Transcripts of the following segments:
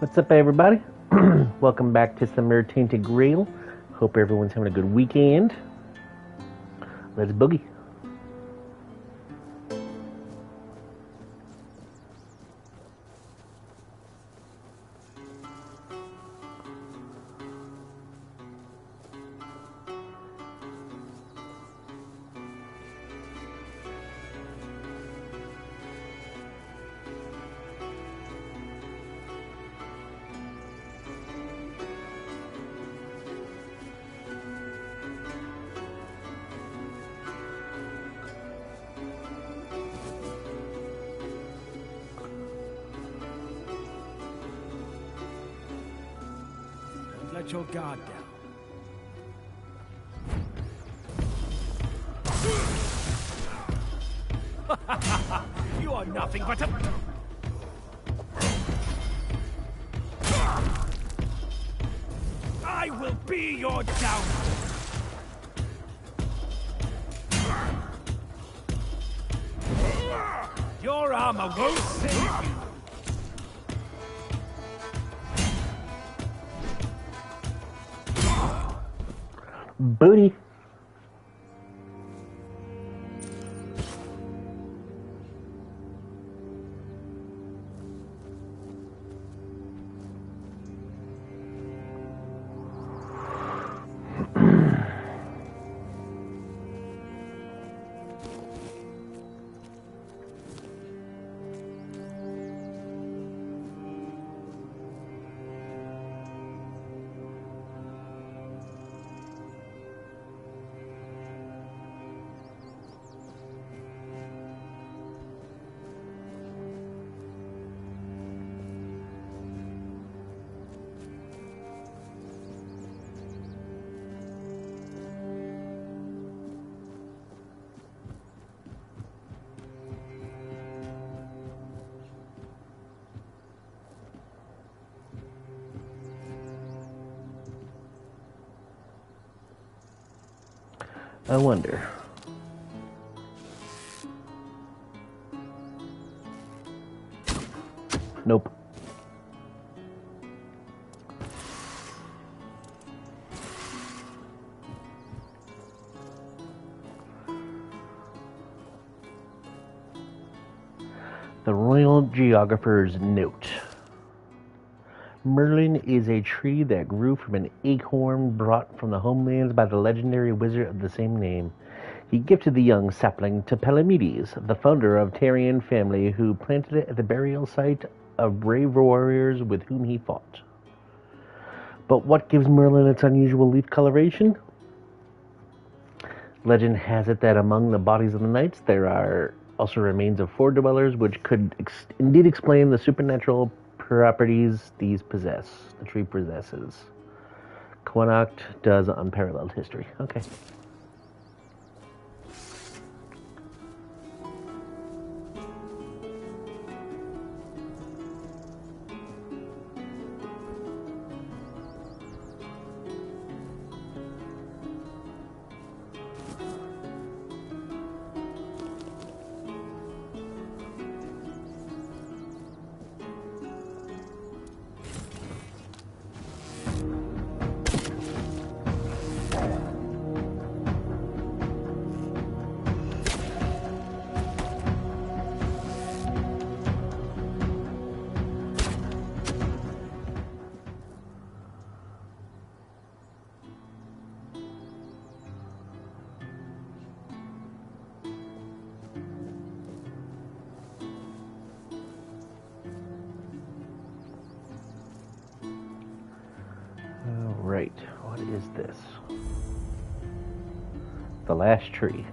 What's up, everybody? Welcome back to some more Tainted Grail. Hope everyone's having a good weekend. Let's boogie. Let your guard down. You are nothing but a... I will be your downfall. Your armor won't save you. Booty. I wonder. Nope. The Royal Geographer's Note. Merlin is a tree that grew from an acorn brought from the homelands by the legendary wizard of the same name. He gifted the young sapling to Palamedes, the founder of Tyrian family, who planted it at the burial site of brave warriors with whom he fought. But what gives Merlin its unusual leaf coloration? Legend has it that among the bodies of the knights there are also remains of four dwellers, which could indeed explain the supernatural properties the tree possesses. Cuanacht does unparalleled history. Okay. Right, what is this? The last tree.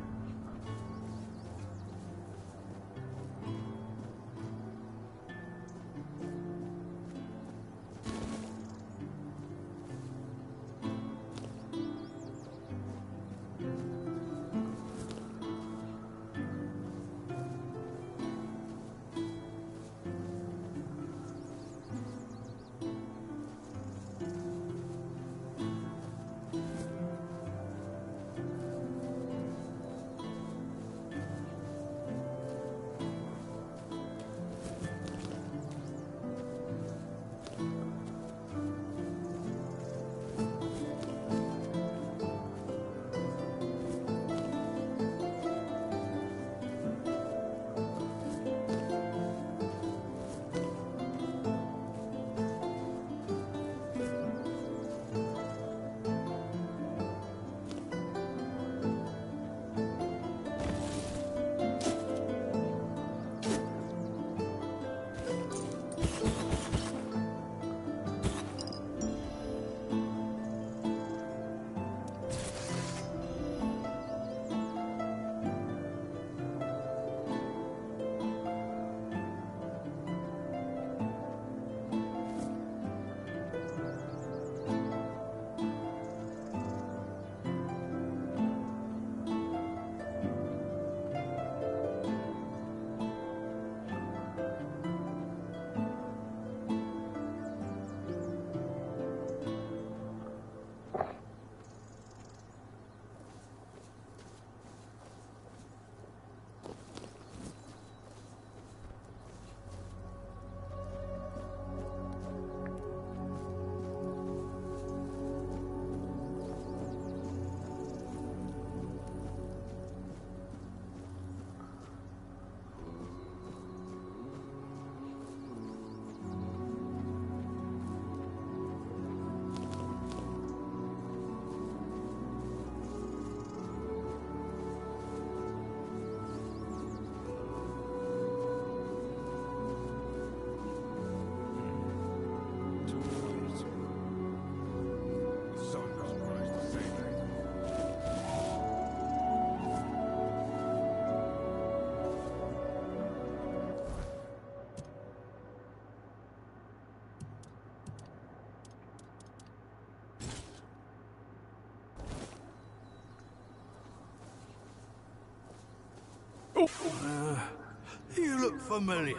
You look familiar.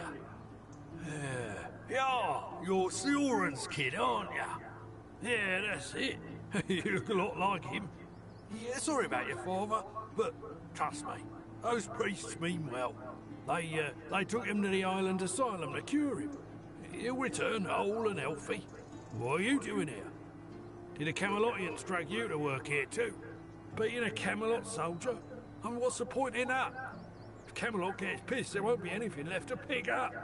Yeah, you're Sioran's kid, aren't you? Yeah, that's it. You look a lot like him. Yeah, sorry about your father, but trust me, those priests mean well. They took him to the island asylum to cure him. He'll return whole and healthy. What are you doing here? Did the Camelotians drag you to work here too? Being a Camelot soldier? And what's the point in that? If Camelot gets pissed, there won't be anything left to pick up.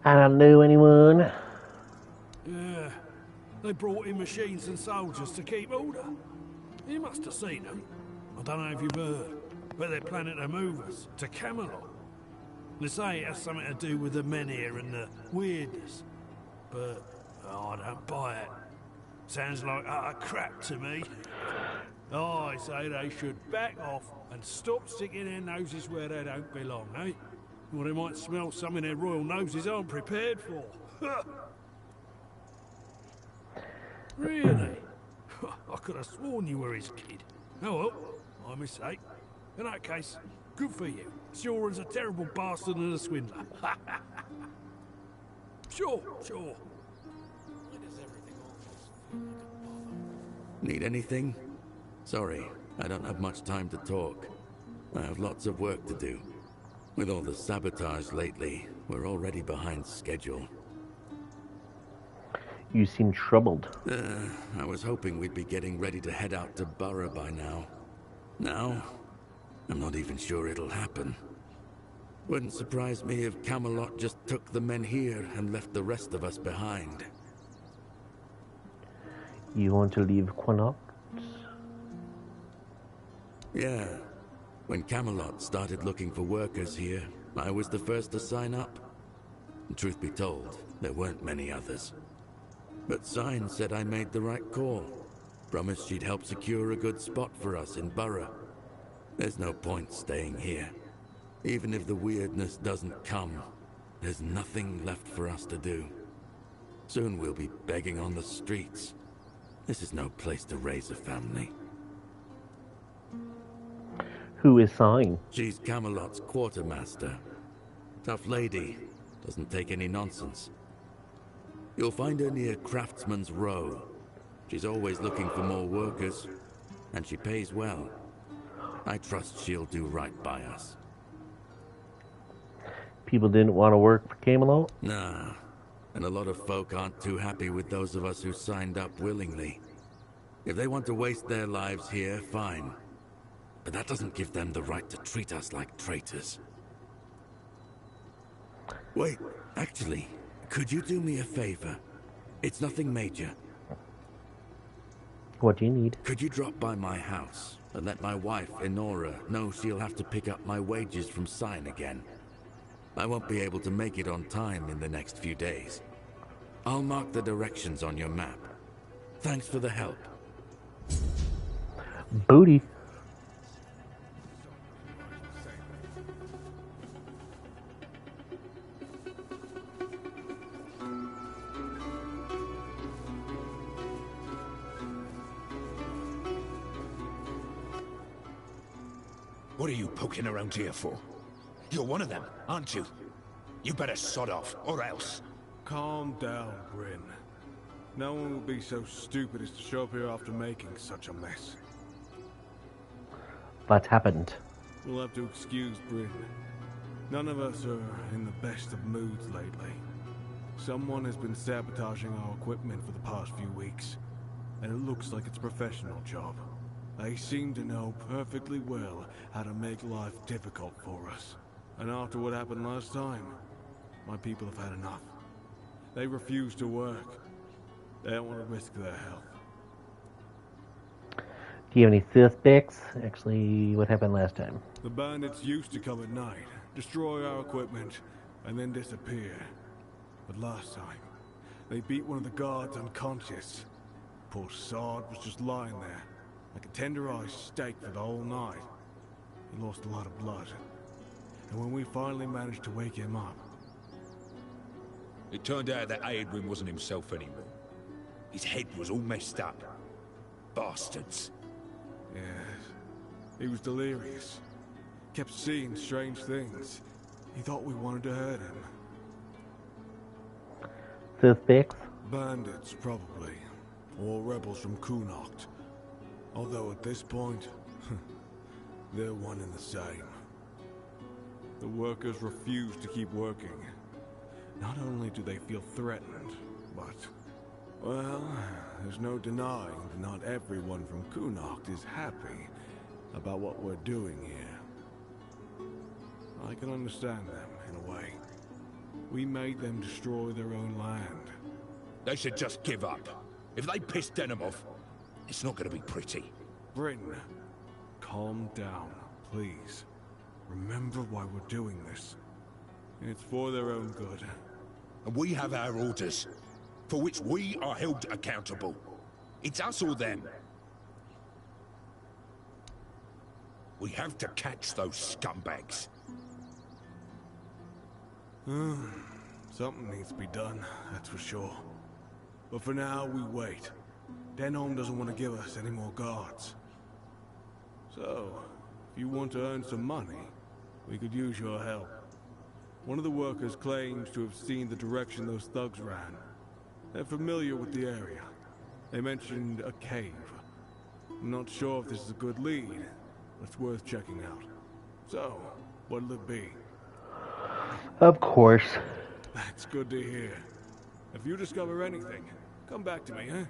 I don't know anyone. Yeah, they brought in machines and soldiers to keep order. You must have seen them. I don't know if you've heard, but they're planning to move us to Camelot. They say it has something to do with the men here and the weirdness. But I don't buy it. Sounds like utter crap to me. I say they should back off and stop sticking their noses where they don't belong, eh? Or they might smell something their royal noses aren't prepared for. Really? I could have sworn you were his kid. Oh well, my mistake. In that case, good for you. Sioran's a terrible bastard and a swindler. Sure. Why does everything always feel like a bother? Need anything? Sorry, I don't have much time to talk. I have lots of work to do. With all the sabotage lately, we're already behind schedule. You seem troubled. I was hoping we'd be getting ready to head out to Borough by now. Now, I'm not even sure it'll happen. Wouldn't surprise me if Camelot just took the men here and left the rest of us behind. You want to leave Cuanacht? Yeah. When Camelot started looking for workers here, I was the first to sign up. And truth be told, there weren't many others. But Sign said I made the right call. Promised she'd help secure a good spot for us in Borough. There's no point staying here. Even if the weirdness doesn't come, there's nothing left for us to do. Soon we'll be begging on the streets. This is no place to raise a family. Who is Sign? She's Camelot's quartermaster. Tough lady. Doesn't take any nonsense. You'll find her near Craftsman's Row. She's always looking for more workers, and she pays well. I trust she'll do right by us. People didn't want to work for Camelot? Nah, and a lot of folk aren't too happy with those of us who signed up willingly. If they want to waste their lives here, fine. But that doesn't give them the right to treat us like traitors. Wait, actually, could you do me a favor? It's nothing major. What do you need? Could you drop by my house and let my wife, Enora, know she'll have to pick up my wages from Sign again? I won't be able to make it on time in the next few days. I'll mark the directions on your map. Thanks for the help. Booty. What are you poking around here for? You're one of them, aren't you? You better sod off, or else. Calm down, Bryn. No one would be so stupid as to show up here after making such a mess. What happened? We'll have to excuse Bryn. None of us are in the best of moods lately. Someone has been sabotaging our equipment for the past few weeks, and it looks like it's a professional job. They seem to know perfectly well how to make life difficult for us. And after what happened last time, my people have had enough. They refuse to work. They don't want to risk their health. Do you have any suspects? Actually, what happened last time? The bandits used to come at night, destroy our equipment, and then disappear. But last time, they beat one of the guards unconscious. Poor sod was just lying there, like a tenderized steak for the whole night. He lost a lot of blood. And when we finally managed to wake him up... It turned out that Aedwin wasn't himself anymore. His head was all messed up. Bastards. Yes. He was delirious. Kept seeing strange things. He thought we wanted to hurt him. Suspects? Bandits, probably. Or rebels from Cuanacht. Although at this point, they're one and the same. The workers refuse to keep working. Not only do they feel threatened, but... well, there's no denying that not everyone from Cuanacht is happy about what we're doing here. I can understand them, in a way. We made them destroy their own land. They should just give up. If they piss Denham off, it's not going to be pretty. Britain, calm down, please. Remember why we're doing this. It's for their own good. And we have our orders, for which we are held accountable. It's us or them. We have to catch those scumbags. Something needs to be done, that's for sure. But for now, we wait. Denholm doesn't want to give us any more guards. So, if you want to earn some money, we could use your help. One of the workers claims to have seen the direction those thugs ran. They're familiar with the area. They mentioned a cave. I'm not sure if this is a good lead, but it's worth checking out. So, what'll it be? Of course. That's good to hear. If you discover anything, come back to me, huh?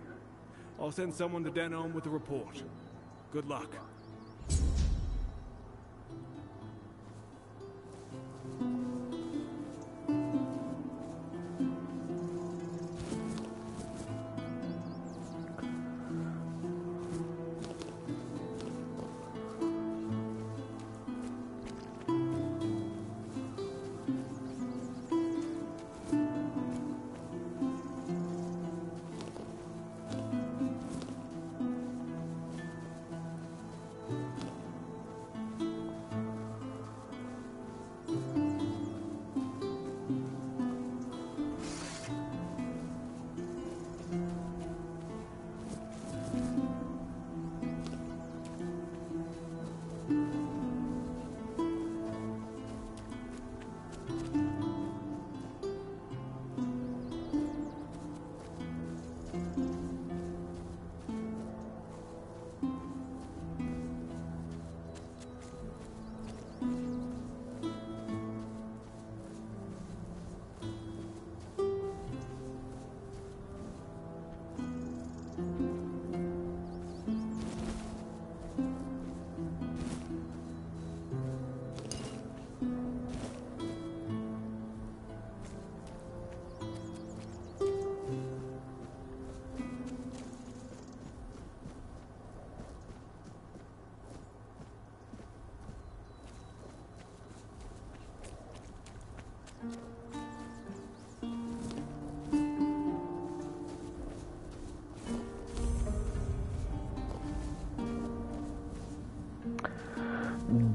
I'll send someone to Denholm with a report. Good luck.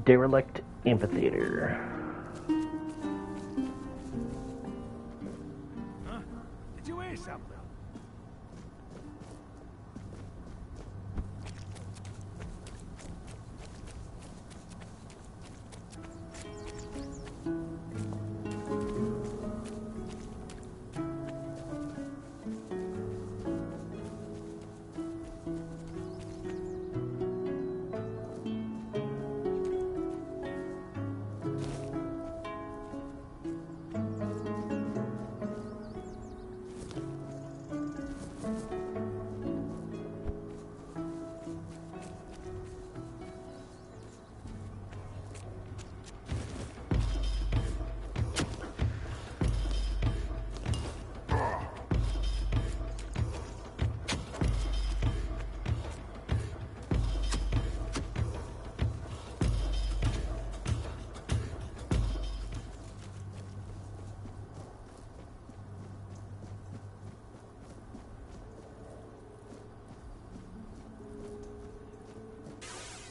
Derelict Amphitheater. Huh? Did you hear something?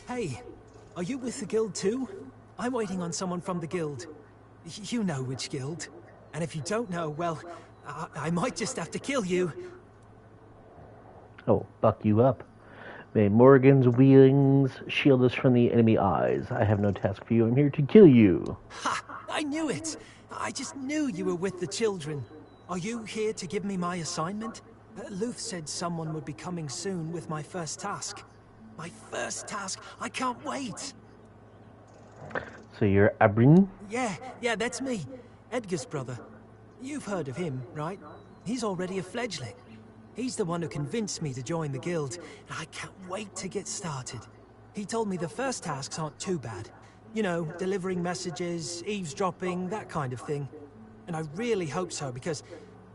Hey, are you with the guild too? I'm waiting on someone from the guild. You know which guild. And if you don't know, well, I might just have to kill you. Oh, fuck you up. May Morrigan's wings shield us from the enemy eyes. I have no task for you. I'm here to kill you. Ha! I knew it! I just knew you were with the children. Are you here to give me my assignment? Luth said someone would be coming soon with my first task. My first task! I can't wait! So you're Abrin? Yeah, that's me. Edgar's brother. You've heard of him, right? He's already a fledgling. He's the one who convinced me to join the guild, and I can't wait to get started. He told me the first tasks aren't too bad. You know, delivering messages, eavesdropping, that kind of thing. And I really hope so, because,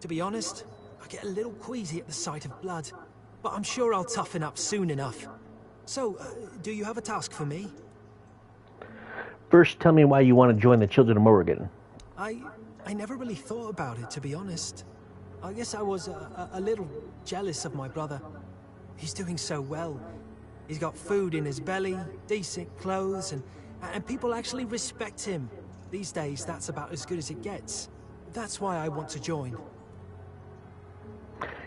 to be honest, I get a little queasy at the sight of blood. But I'm sure I'll toughen up soon enough. So, do you have a task for me? First, tell me why you want to join the Children of Morrigan. I never really thought about it, to be honest. I guess I was a little jealous of my brother. He's doing so well. He's got food in his belly, decent clothes, and people actually respect him. These days, that's about as good as it gets. That's why I want to join.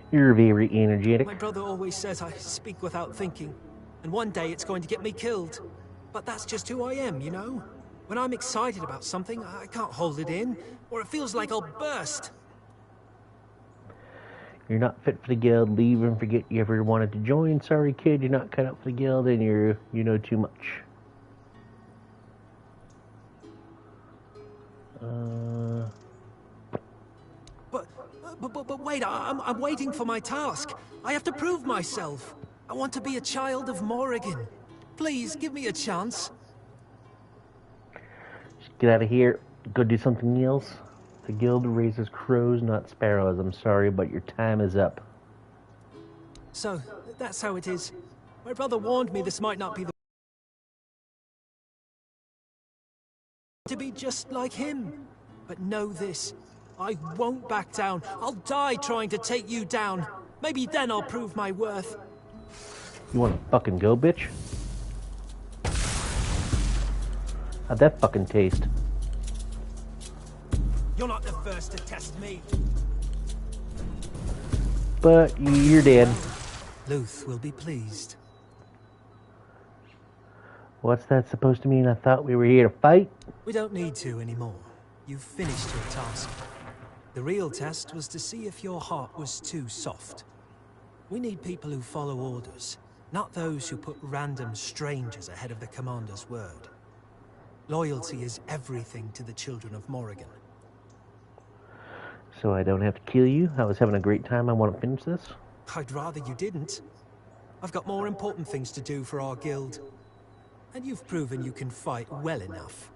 You're very energetic. My brother always says I speak without thinking, and one day it's going to get me killed. But that's just who I am, you know? When I'm excited about something, I can't hold it in, or it feels like I'll burst. You're not fit for the guild. Leave and forget you ever wanted to join. Sorry, kid. You're not cut out for the guild, and you know too much. But wait, I'm waiting for my task. I have to prove myself. I want to be a child of Morrigan. Please, give me a chance. Just get out of here. Go do something else. The guild raises crows, not sparrows. I'm sorry, but your time is up. So, that's how it is. My brother warned me this might not be the... to be just like him. But know this. I won't back down. I'll die trying to take you down. Maybe then I'll prove my worth. You wanna fucking go, bitch? How'd that fucking taste? You're not the first to test me. But you're dead. Luth will be pleased. What's that supposed to mean? I thought we were here to fight? We don't need to anymore. You've finished your task. The real test was to see if your heart was too soft. We need people who follow orders, not those who put random strangers ahead of the commander's word. Loyalty is everything to the children of Morrigan. So I don't have to kill you? I was having a great time. I want to finish this. I'd rather you didn't. I've got more important things to do for our guild. And you've proven you can fight well enough.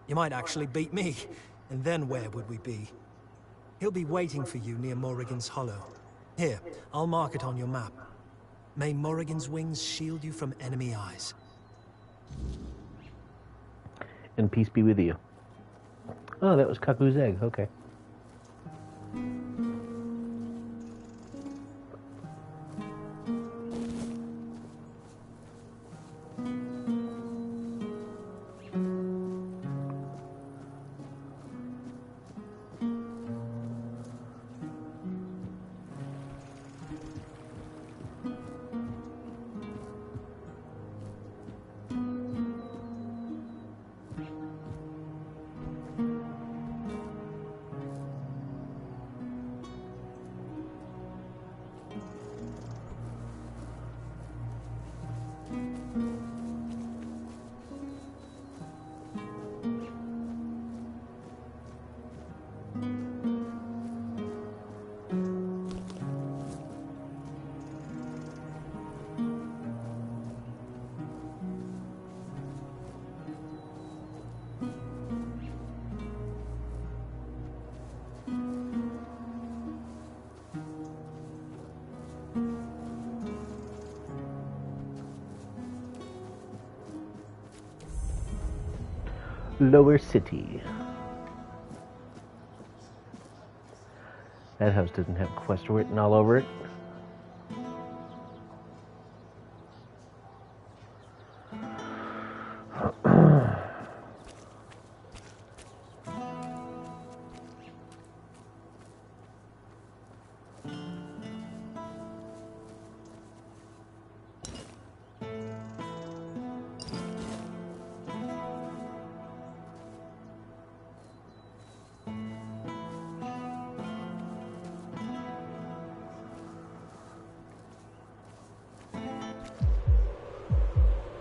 You might actually beat me, and then where would we be? He'll be waiting for you near Morrigan's Hollow. Here, I'll mark it on your map. May Morrigan's wings shield you from enemy eyes. And peace be with you. Oh, that was Kaku's egg. Okay. Lower City. That house doesn't have quest written all over it.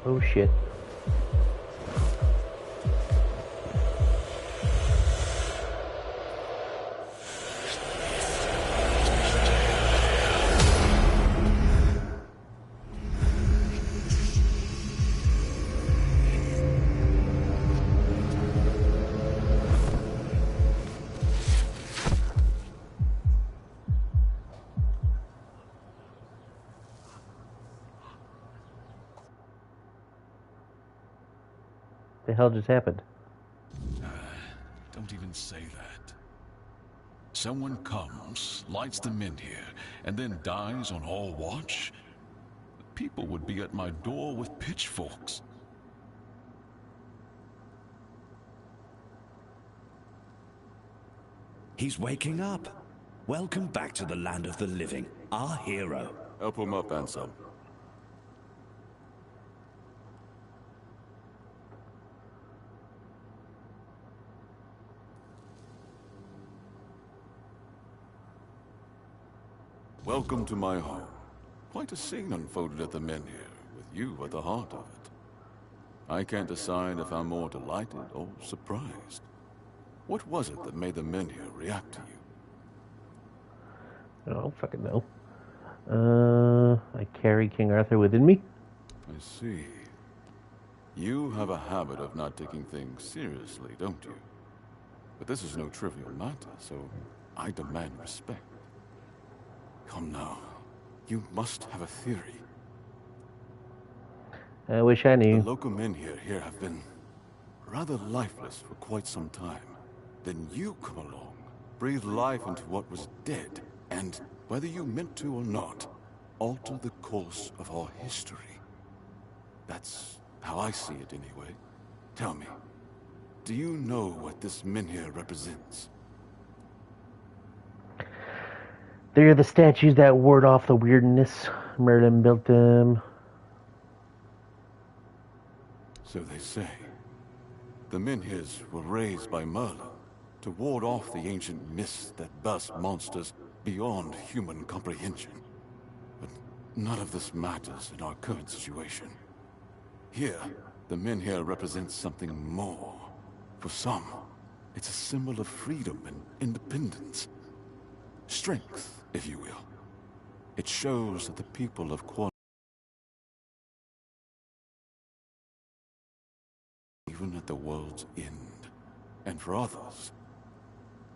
Oh shit. The hell just happened? Don't even say that. Someone comes, lights them in here, and then dies on all watch? People would be at my door with pitchforks. He's waking up. Welcome back to the land of the living, our hero. Help him up, Ansel. Welcome to my home. Quite a scene unfolded at the Menhir, with you at the heart of it. I can't decide if I'm more delighted or surprised. What was it that made the Menhir react to you? I don't fucking know. I carry King Arthur within me. I see. You have a habit of not taking things seriously, don't you? But this is no trivial matter, so I demand respect. Come now. You must have a theory. I wish I knew. The local Menhir here have been rather lifeless for quite some time. Then you come along, breathe life into what was dead, and, whether you meant to or not, alter the course of our history. That's how I see it anyway. Tell me, do you know what this Menhir represents? They're the statues that ward off the weirdness. Merlin built them. So they say. The Menhirs were raised by Merlin to ward off the ancient mists that burst monsters beyond human comprehension. But none of this matters in our current situation. Here, the Menhir represents something more. For some, it's a symbol of freedom and independence. Strength, if you will. It shows that the people of Cuanacht, even at the world's end. And for others,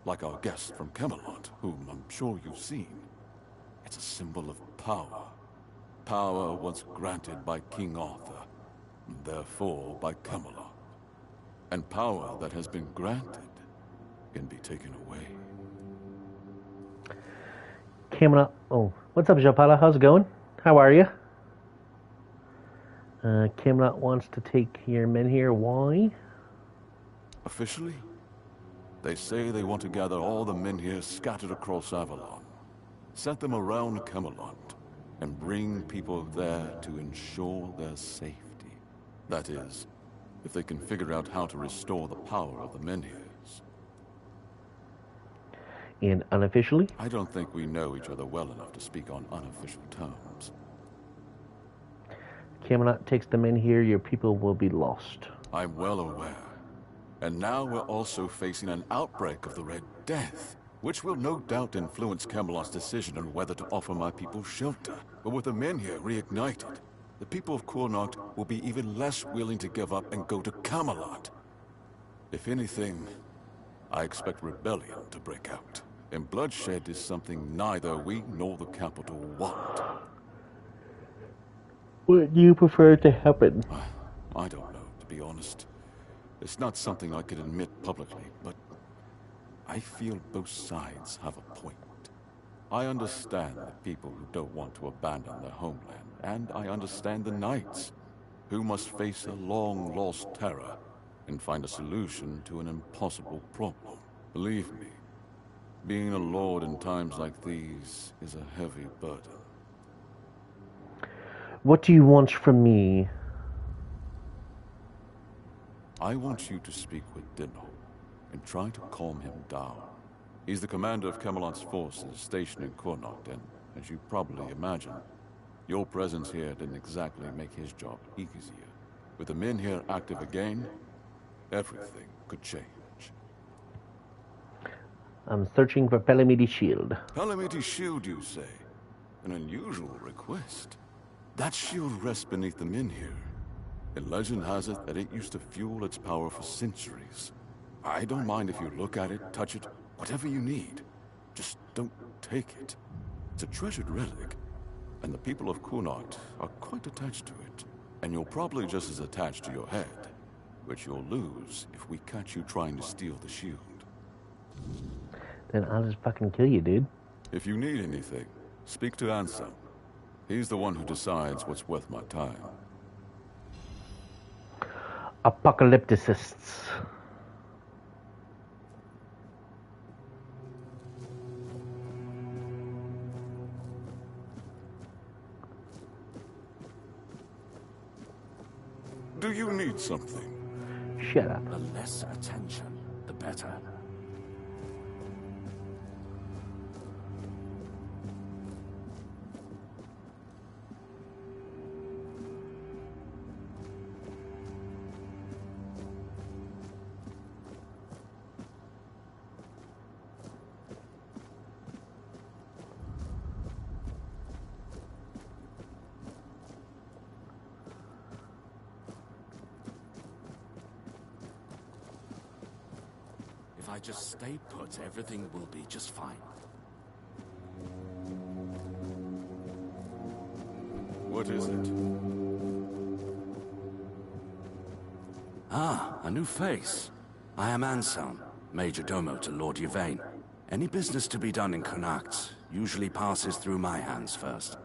like our guest from Camelot, whom I'm sure you've seen, it's a symbol of power. Power once granted by King Arthur, and therefore by Camelot. And power that has been granted can be taken away. Camelot. Oh, what's up, Japala? How's it going? How are you? Camelot wants to take your Menhir. Why? Officially, they say they want to gather all the Menhir scattered across Avalon, set them around Camelot, and bring people there to ensure their safety. That is, if they can figure out how to restore the power of the Menhirs. And unofficially? I don't think we know each other well enough to speak on unofficial terms. Camelot takes the Menhir, your people will be lost. I'm well aware. And now we're also facing an outbreak of the Red Death, which will no doubt influence Camelot's decision on whether to offer my people shelter. But with the Menhir reignited, the people of Cuanacht will be even less willing to give up and go to Camelot. If anything, I expect rebellion to break out. And bloodshed is something neither we nor the capital want. What do you prefer to happen? I don't know, to be honest. It's not something I could admit publicly, but I feel both sides have a point. I understand the people who don't want to abandon their homeland, and I understand the knights, who must face a long-lost terror and find a solution to an impossible problem. Believe me, being a lord in times like these is a heavy burden. What do you want from me? I want you to speak with Dino and try to calm him down. He's the commander of Camelot's forces stationed in Cuanacht, and as you probably imagine, your presence here didn't exactly make his job easier. With the men here active again, everything could change. I'm searching for Pelamidi's shield. Pelamidi's shield, you say? An unusual request. That shield rests beneath the men here. And legend has it that it used to fuel its power for centuries. I don't mind if you look at it, touch it, whatever you need. Just don't take it. It's a treasured relic, and the people of Cuanacht are quite attached to it. And you're probably just as attached to your head, which you'll lose if we catch you trying to steal the shield. Then I'll just fucking kill you, dude. If you need anything, speak to Anselm. He's the one who decides what's worth my time. Apocalypticists. Do you need something? Shut up. The less attention, the better. If I just stay put, everything will be just fine. What is it? Ah, a new face. I am Anselm, Major Domo to Lord Yvain. Any business to be done in Cuanacht usually passes through my hands first.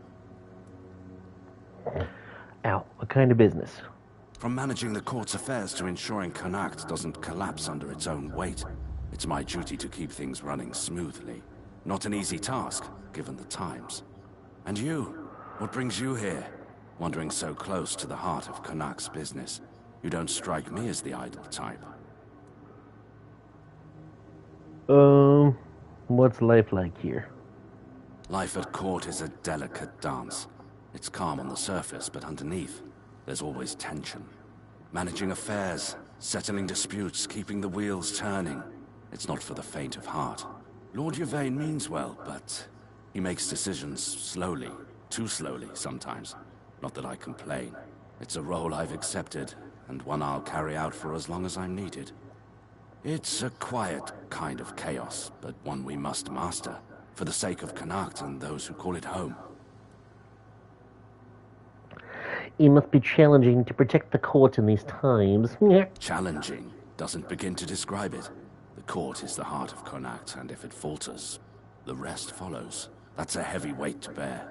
Ow, what kind of business? From managing the court's affairs to ensuring Cuanacht doesn't collapse under its own weight. It's my duty to keep things running smoothly. Not an easy task, given the times. And you? What brings you here? Wandering so close to the heart of Cuanacht's business. You don't strike me as the idle type. What's life like here? Life at court is a delicate dance. It's calm on the surface, but underneath, there's always tension. Managing affairs, settling disputes, keeping the wheels turning. It's not for the faint of heart. Lord Yvain means well, but he makes decisions slowly. Too slowly, sometimes. Not that I complain. It's a role I've accepted, and one I'll carry out for as long as I'm needed. It's a quiet kind of chaos, but one we must master, for the sake of Cuanacht and those who call it home. It must be challenging to protect the court in these times. Challenging doesn't begin to describe it. The court is the heart of Cuanacht, and if it falters, the rest follows. That's a heavy weight to bear.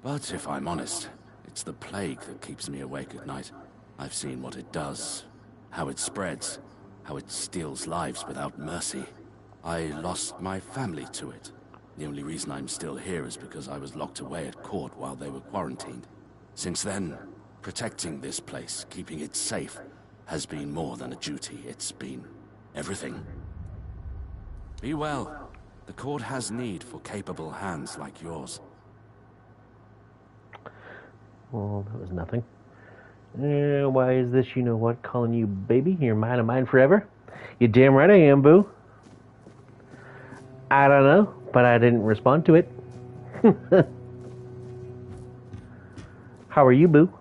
But if I'm honest, it's the plague that keeps me awake at night. I've seen what it does, how it spreads, how it steals lives without mercy. I lost my family to it. The only reason I'm still here is because I was locked away at court while they were quarantined. Since then, protecting this place, keeping it safe, has been more than a duty. It's been everything. Be well. The court has need for capable hands like yours. Well, that was nothing. Why is this, you know what, calling you baby? You're mine and mine forever? You're damn right I am, boo. I don't know, but I didn't respond to it. How are you, boo?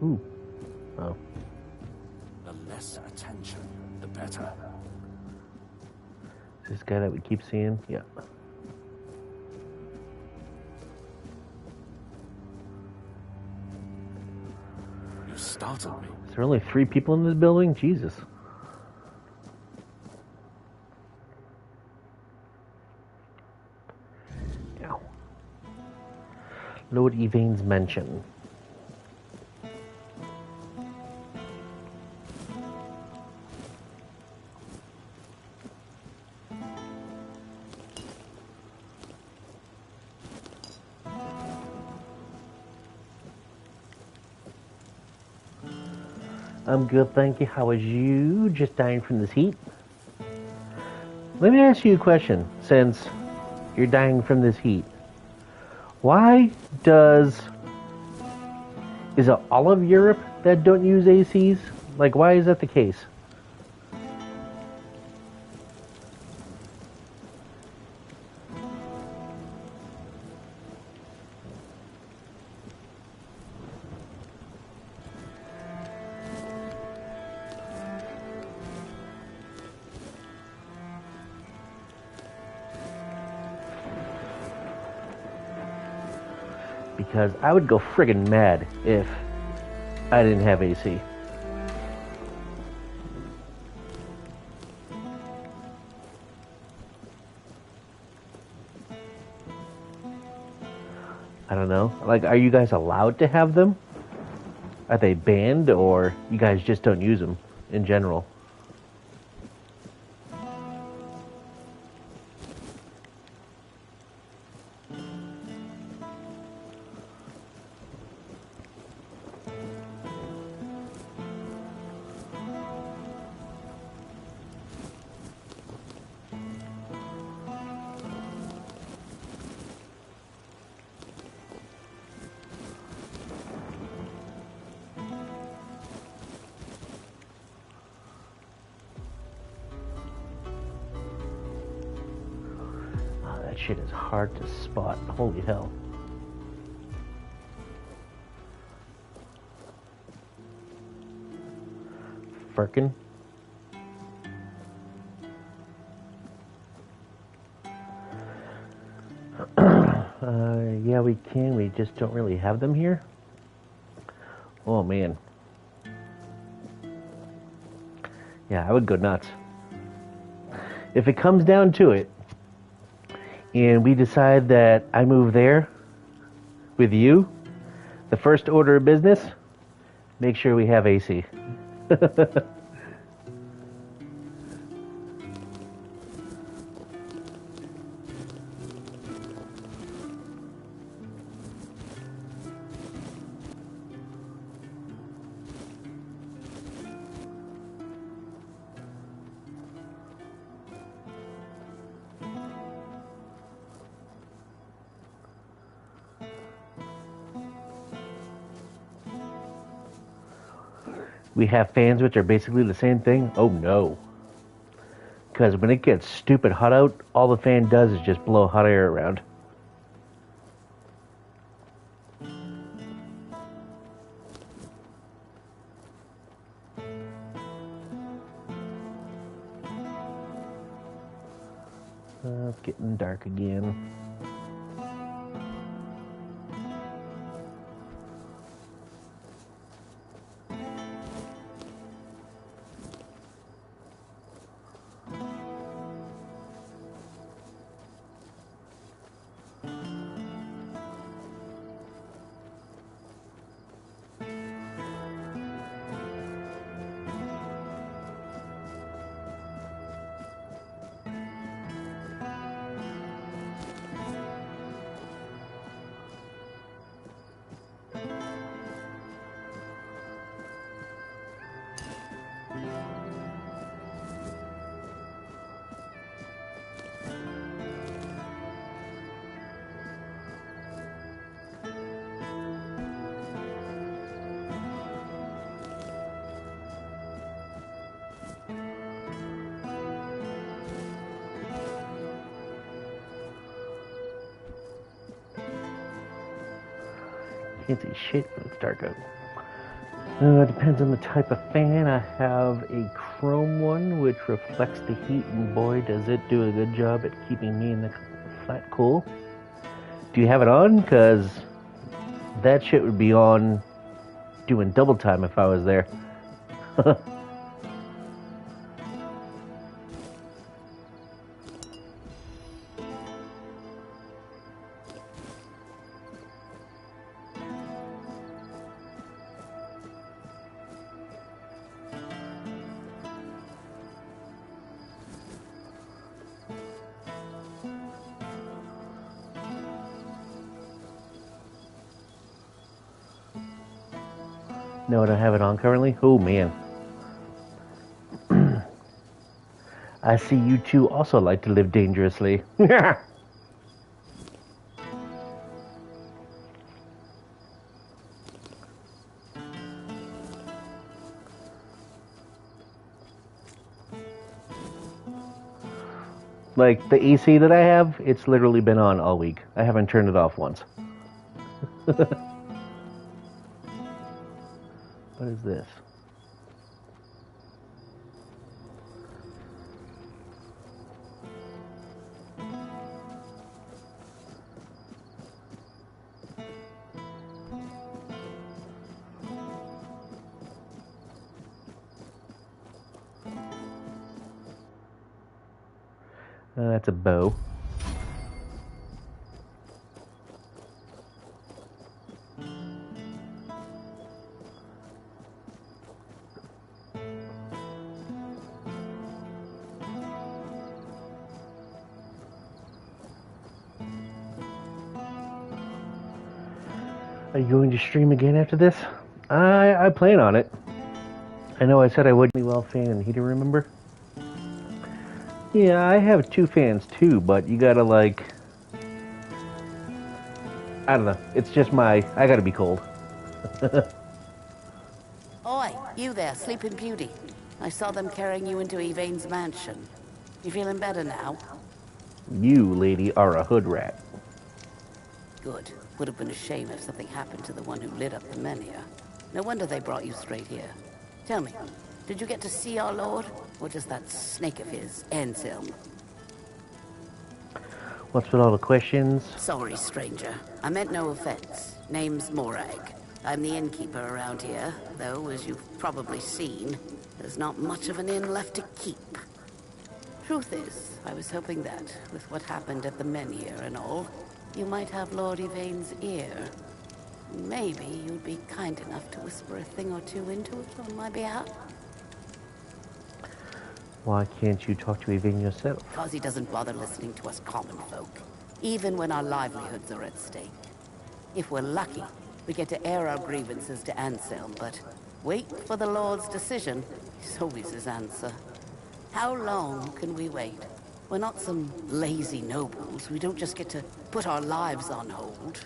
Ooh. Oh. The less attention, the better. Is this guy that we keep seeing? Yeah. You startled me. Is there only 3 people in this building? Jesus. Ow. Lord Yvain's mansion. I'm good, thank you. How is you? Just dying from this heat? Let me ask you a question. Since You're dying from this heat. Why does... Is it all of Europe that don't use ACs? Like, why is that the case? Because I would go friggin' mad if I didn't have AC. I don't know. Like, are you guys allowed to have them? Are they banned, or you guys just don't use them in general? That shit is hard to spot. Holy hell. Firkin. Yeah, we can. We just don't really have them here. Oh, man. Yeah, I would go nuts. If it comes down to it, and we decide that I move there with you, the first order of business, make sure we have AC. We have fans which are basically the same thing? Oh no. Because when it gets stupid hot out, all the fan does is just blow hot air around. It's getting dark again. Can't see shit when it's dark out. It depends on the type of fan. I have a chrome one which reflects the heat, and boy does it do a good job at keeping me in the flat cool. Do you have it on? Because that shit would be on doing double time if I was there. No, I don't have it on currently. Oh, man. I see you two also like to live dangerously. Like, the AC that I have, it's literally been on all week. I haven't turned it off once. What is this? That's a bow. Are you going to stream again after this? I plan on it. I know I said I would be well fan and heater, remember? Yeah, I have 2 fans too, but you gotta like... I don't know. It's just I gotta be cold. Oi, you there, Sleeping Beauty. I saw them carrying you into Yvain's mansion. You feeling better now? You, lady, are a hood rat. Good. Would have been a shame if something happened to the one who lit up the menhir. No wonder they brought you straight here. Tell me, did you get to see our lord? Or just that snake of his, Anselm? What's with all the questions? Sorry, stranger. I meant no offense. Name's Morag. I'm the innkeeper around here, though, as you've probably seen, there's not much of an inn left to keep. Truth is, I was hoping that, with what happened at the menhir and all, you might have Lord Yvain's ear. Maybe you'd be kind enough to whisper a thing or two into it on my behalf? Why can't you talk to Yvain yourself? Because he doesn't bother listening to us common folk, even when our livelihoods are at stake. If we're lucky, we get to air our grievances to Anselm, but wait for the Lord's decision is always his answer. How long can we wait? We're not some lazy nobles. We don't just get to put our lives on hold.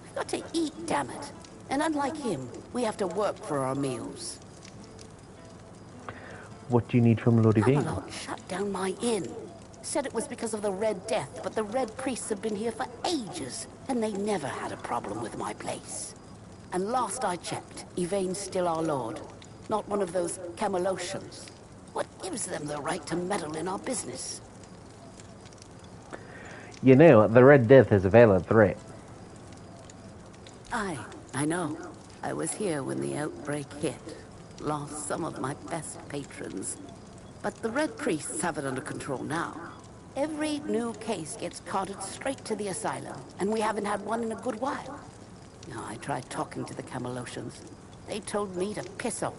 We've got to eat, damn it. And unlike him, we have to work for our meals. What do you need from Lord Yvain? Avalon shut down my inn. Said it was because of the Red Death, but the Red Priests have been here for ages, and they never had a problem with my place. And last I checked, Yvain's still our lord, not one of those Camelocians. What gives them the right to meddle in our business? You know, the Red Death is a valid threat. I know. I was here when the outbreak hit. Lost some of my best patrons. But the Red Priests have it under control now. Every new case gets carted straight to the asylum, and we haven't had one in a good while. Now, I tried talking to the Camelocians. They told me to piss off.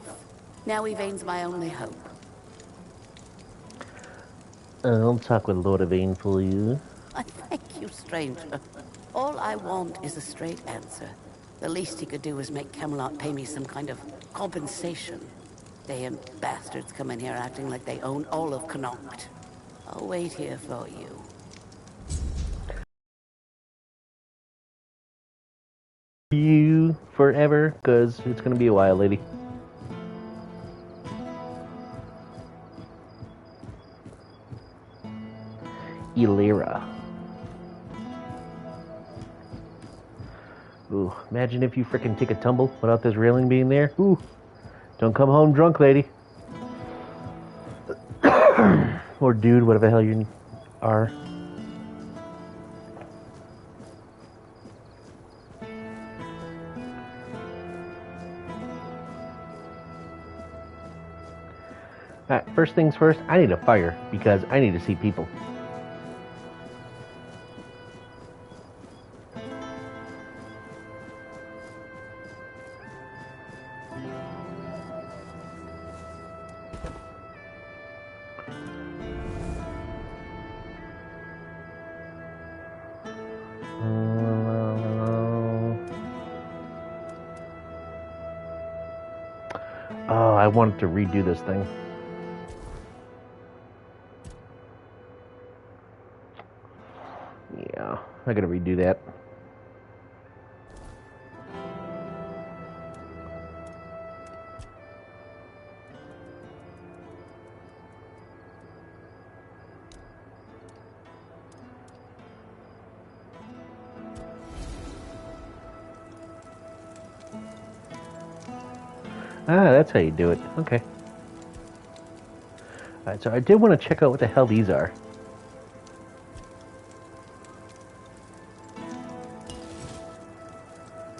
Now Yvain's my only hope. I'll talk with Lord Yvain for you. Thank you, stranger. All I want is a straight answer. The least he could do is make Camelot pay me some kind of compensation. Damn bastards come in here acting like they own all of Cuanacht. I'll wait here for you. You forever, because it's going to be a while, lady. Elira. Ooh, imagine if you frickin' take a tumble without this railing being there. Ooh, don't come home drunk, lady. Or dude, whatever the hell you are. Alright, first things first, I need a fire because I need to see people. Oh, I wanted to redo this thing. Yeah, I gotta redo that. Ah, that's how you do it. Okay. Alright, so I did want to check out what the hell these are.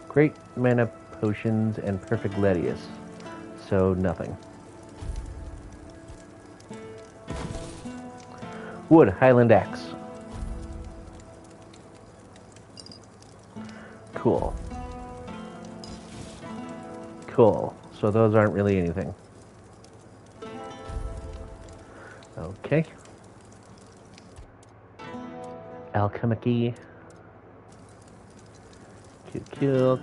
Great mana potions and perfect gladius. So nothing. Wood, Highland Axe. Cool. Cool. So those aren't really anything. Okay. Alchemy. Kill.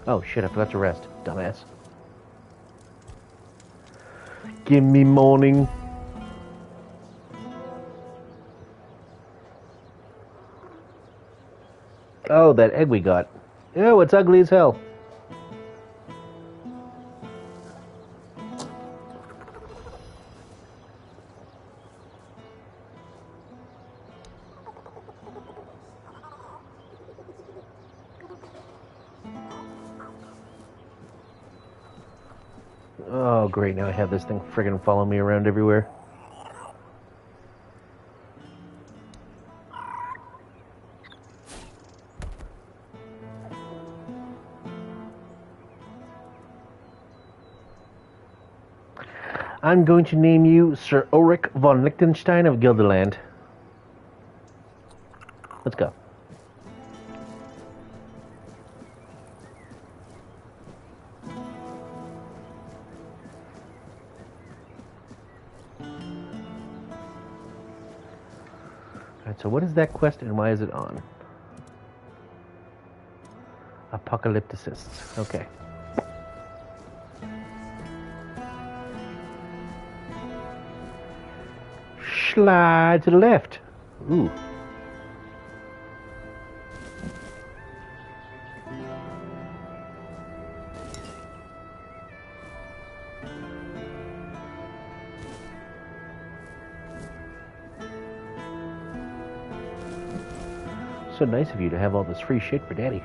Oh shit, I forgot to rest. Dumbass. Give me morning. Oh, that egg we got. Oh, it's ugly as hell. Oh, great. Now I have this thing friggin' follow me around everywhere. I'm going to name you Sir Ulrich von Liechtenstein of Gilderland. Let's go. Alright, so what is that quest and why is it on? Apocalypticists. Okay. Slide to the left. Ooh. So nice of you to have all this free shit for Daddy.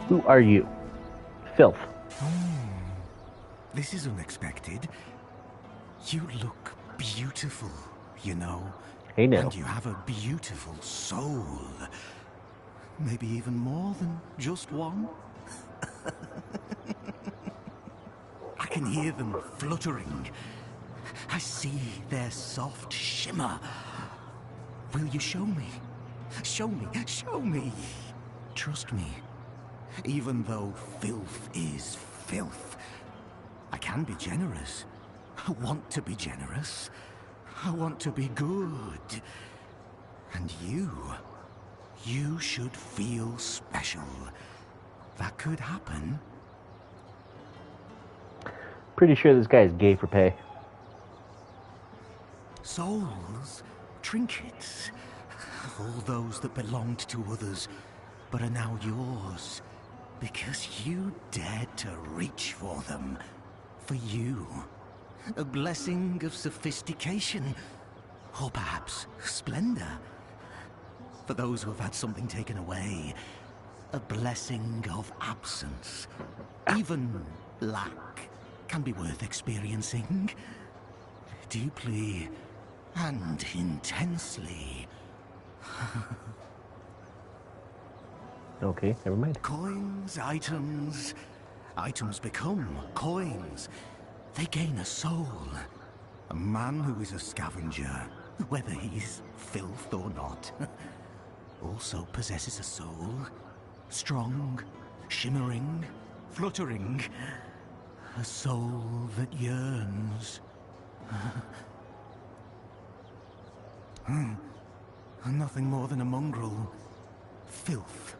Who are you? Filth. This is unexpected. You look beautiful, you know. Hey now. And you have a beautiful soul. Maybe even more than just one. I can hear them fluttering. I see their soft shimmer. Will you show me? Show me. Trust me. Even though filth is filth, I can be generous. I want to be generous. I want to be good. And you should feel special. That could happen. Pretty sure this guy is gay for pay. Souls, trinkets, all those that belonged to others, but are now yours. Because you dared to reach for them. For you. A blessing of sophistication. Or perhaps splendor. For those who have had something taken away. A blessing of absence. Even lack can be worth experiencing. Deeply and intensely. Okay, never mind. Coins, items. Items become coins. They gain a soul. A man who is a scavenger, whether he's filth or not, also possesses a soul. Strong, shimmering, fluttering. A soul that yearns. Nothing more than a mongrel. Filth.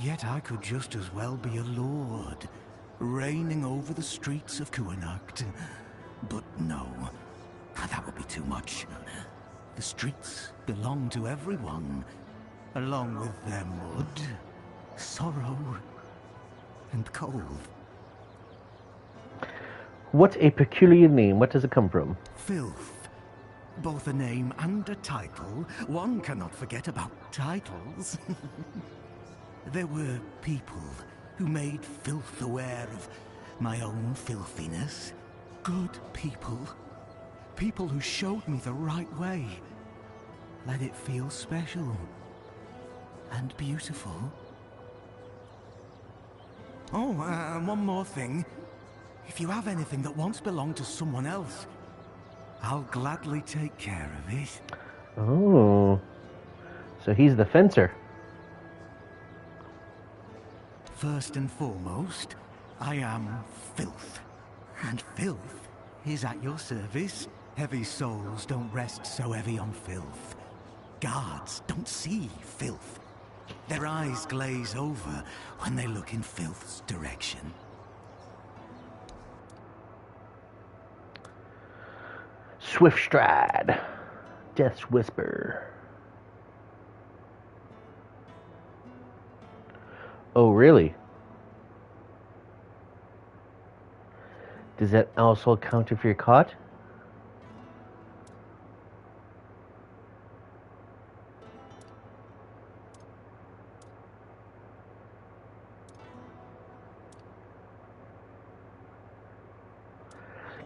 Yet I could just as well be a lord, reigning over the streets of Cuanacht. But no, that would be too much. The streets belong to everyone, along with their mud, sorrow, and cold. What's a peculiar name? What does it come from? Filth. Both a name and a title. One cannot forget about titles. There were people who made filth aware of my own filthiness. Good people. People who showed me the right way. Let it feel special. And beautiful. Oh, one more thing. If you have anything that once belonged to someone else, I'll gladly take care of it. Oh. So he's the fencer. First and foremost, I am filth. And filth is at your service. Heavy souls don't rest so heavy on filth. Guards don't see filth. Their eyes glaze over when they look in filth's direction. Swift Stride. Death's Whisper. Oh, really? Does that also count if you're caught?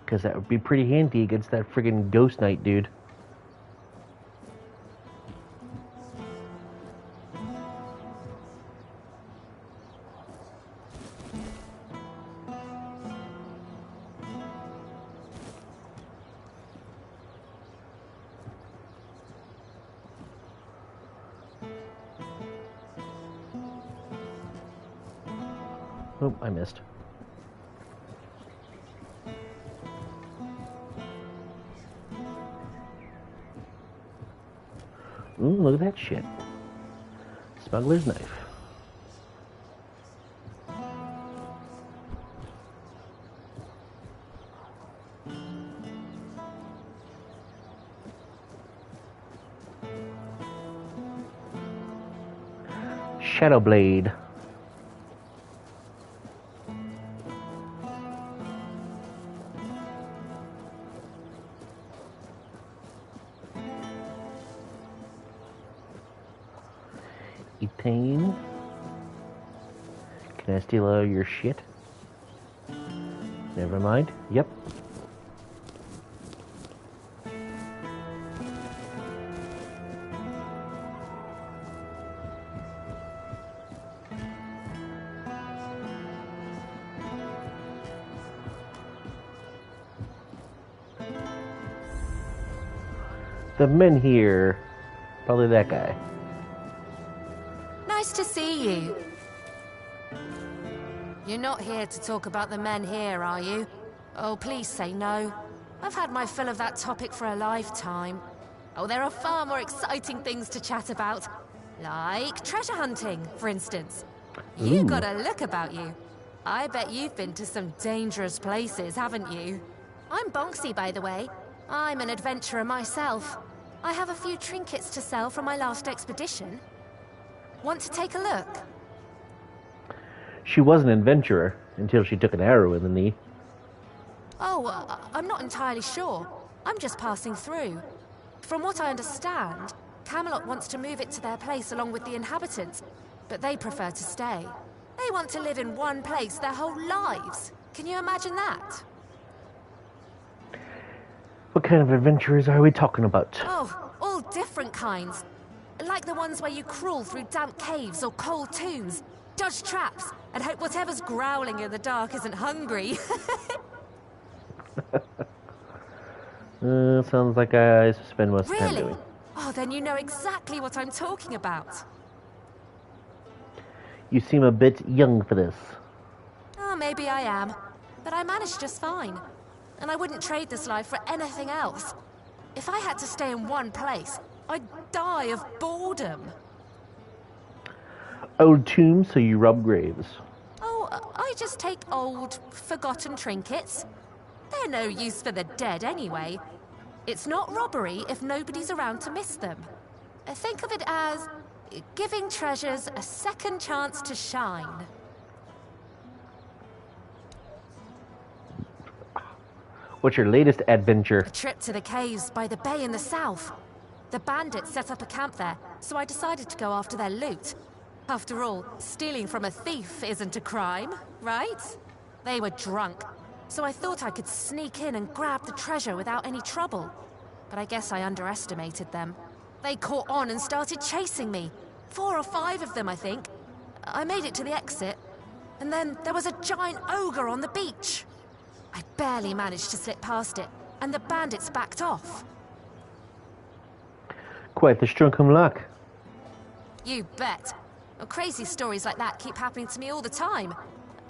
Because that would be pretty handy against that friggin' Ghost Knight dude. Oh, I missed. Ooh, look at that shit. Smuggler's knife. Shadow Blade. Ethane. Can I steal all your shit? Never mind. Yep. The men here. Probably that guy. Nice to see you. You're not here to talk about the men here, are you? Oh, please say no. I've had my fill of that topic for a lifetime. Oh, there are far more exciting things to chat about. Like treasure hunting, for instance. You got a look about you. I bet you've been to some dangerous places, haven't you? I'm Bonksy, by the way. I'm an adventurer myself. I have a few trinkets to sell from my last expedition. Want to take a look? She was an adventurer until she took an arrow in the knee. Oh, I'm not entirely sure. I'm just passing through. From what I understand, Camelot wants to move it to their place along with the inhabitants, but they prefer to stay. They want to live in one place their whole lives. Can you imagine that? What kind of adventurers are we talking about? Oh, all different kinds. Like the ones where you crawl through damp caves or cold tombs, dodge traps, and hope whatever's growling in the dark isn't hungry. Sounds like I spend most of the time doing. Oh, then you know exactly what I'm talking about. You seem a bit young for this. Oh, maybe I am. But I managed just fine. And I wouldn't trade this life for anything else. If I had to stay in one place, I'd die of boredom. Old tombs, so you rob graves. Oh, I just take old, forgotten trinkets. They're no use for the dead anyway. It's not robbery if nobody's around to miss them. Think of it as giving treasures a second chance to shine. What's your latest adventure? A trip to the caves by the bay in the south. The bandits set up a camp there, so I decided to go after their loot. After all, stealing from a thief isn't a crime, right? They were drunk, so I thought I could sneak in and grab the treasure without any trouble. But I guess I underestimated them. They caught on and started chasing me. 4 or 5 of them, I think. I made it to the exit, and then there was a giant ogre on the beach. I barely managed to slip past it, and the bandits backed off. Quite the strunkum luck. You bet. Crazy stories like that keep happening to me all the time.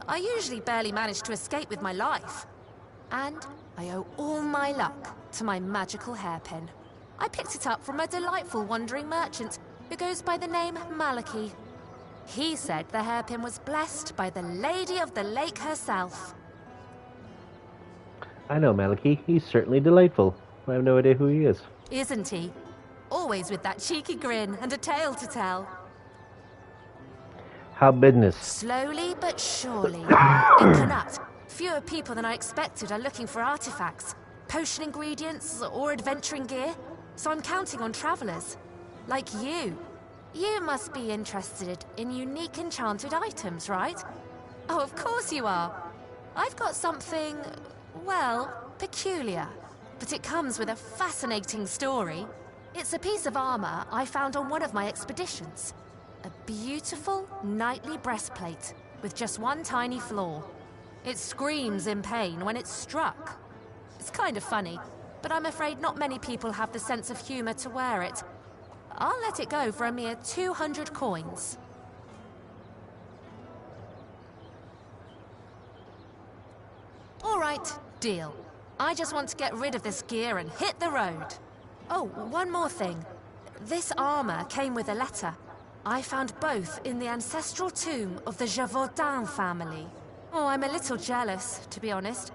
I usually barely manage to escape with my life. And I owe all my luck to my magical hairpin. I picked it up from a delightful wandering merchant who goes by the name Malachi. He said the hairpin was blessed by the Lady of the Lake herself. I know Malachi. He's certainly delightful. I have no idea who he is. Isn't he? Always with that cheeky grin and a tale to tell. How business? Slowly but surely. In Cuanacht, fewer people than I expected are looking for artifacts, potion ingredients, or adventuring gear. So I'm counting on travelers. Like you. You must be interested in unique enchanted items, right? Oh, of course you are. I've got something, well, peculiar. But it comes with a fascinating story. It's a piece of armor I found on one of my expeditions. A beautiful, knightly breastplate with just one tiny flaw. It screams in pain when it's struck. It's kind of funny, but I'm afraid not many people have the sense of humor to wear it. I'll let it go for a mere 200 coins. All right, deal. I just want to get rid of this gear and hit the road. Oh, one more thing. This armor came with a letter. I found both in the ancestral tomb of the Gévaudan family. Oh, I'm a little jealous, to be honest.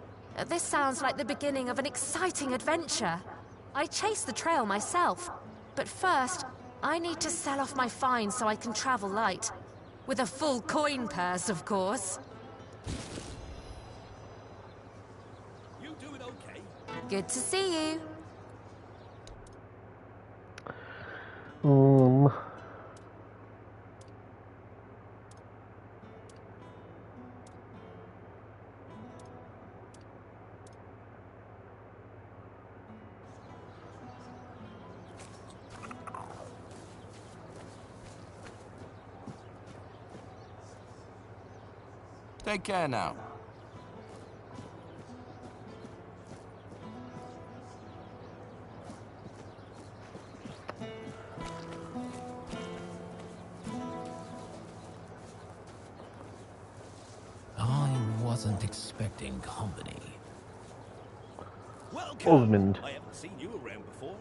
This sounds like the beginning of an exciting adventure. I chased the trail myself, but first, I need to sell off my find so I can travel light. With a full coin purse, of course. You doing okay? Good to see you. Take care now. I wasn't expecting company. Welcome! Osmond. I haven't seen you around before,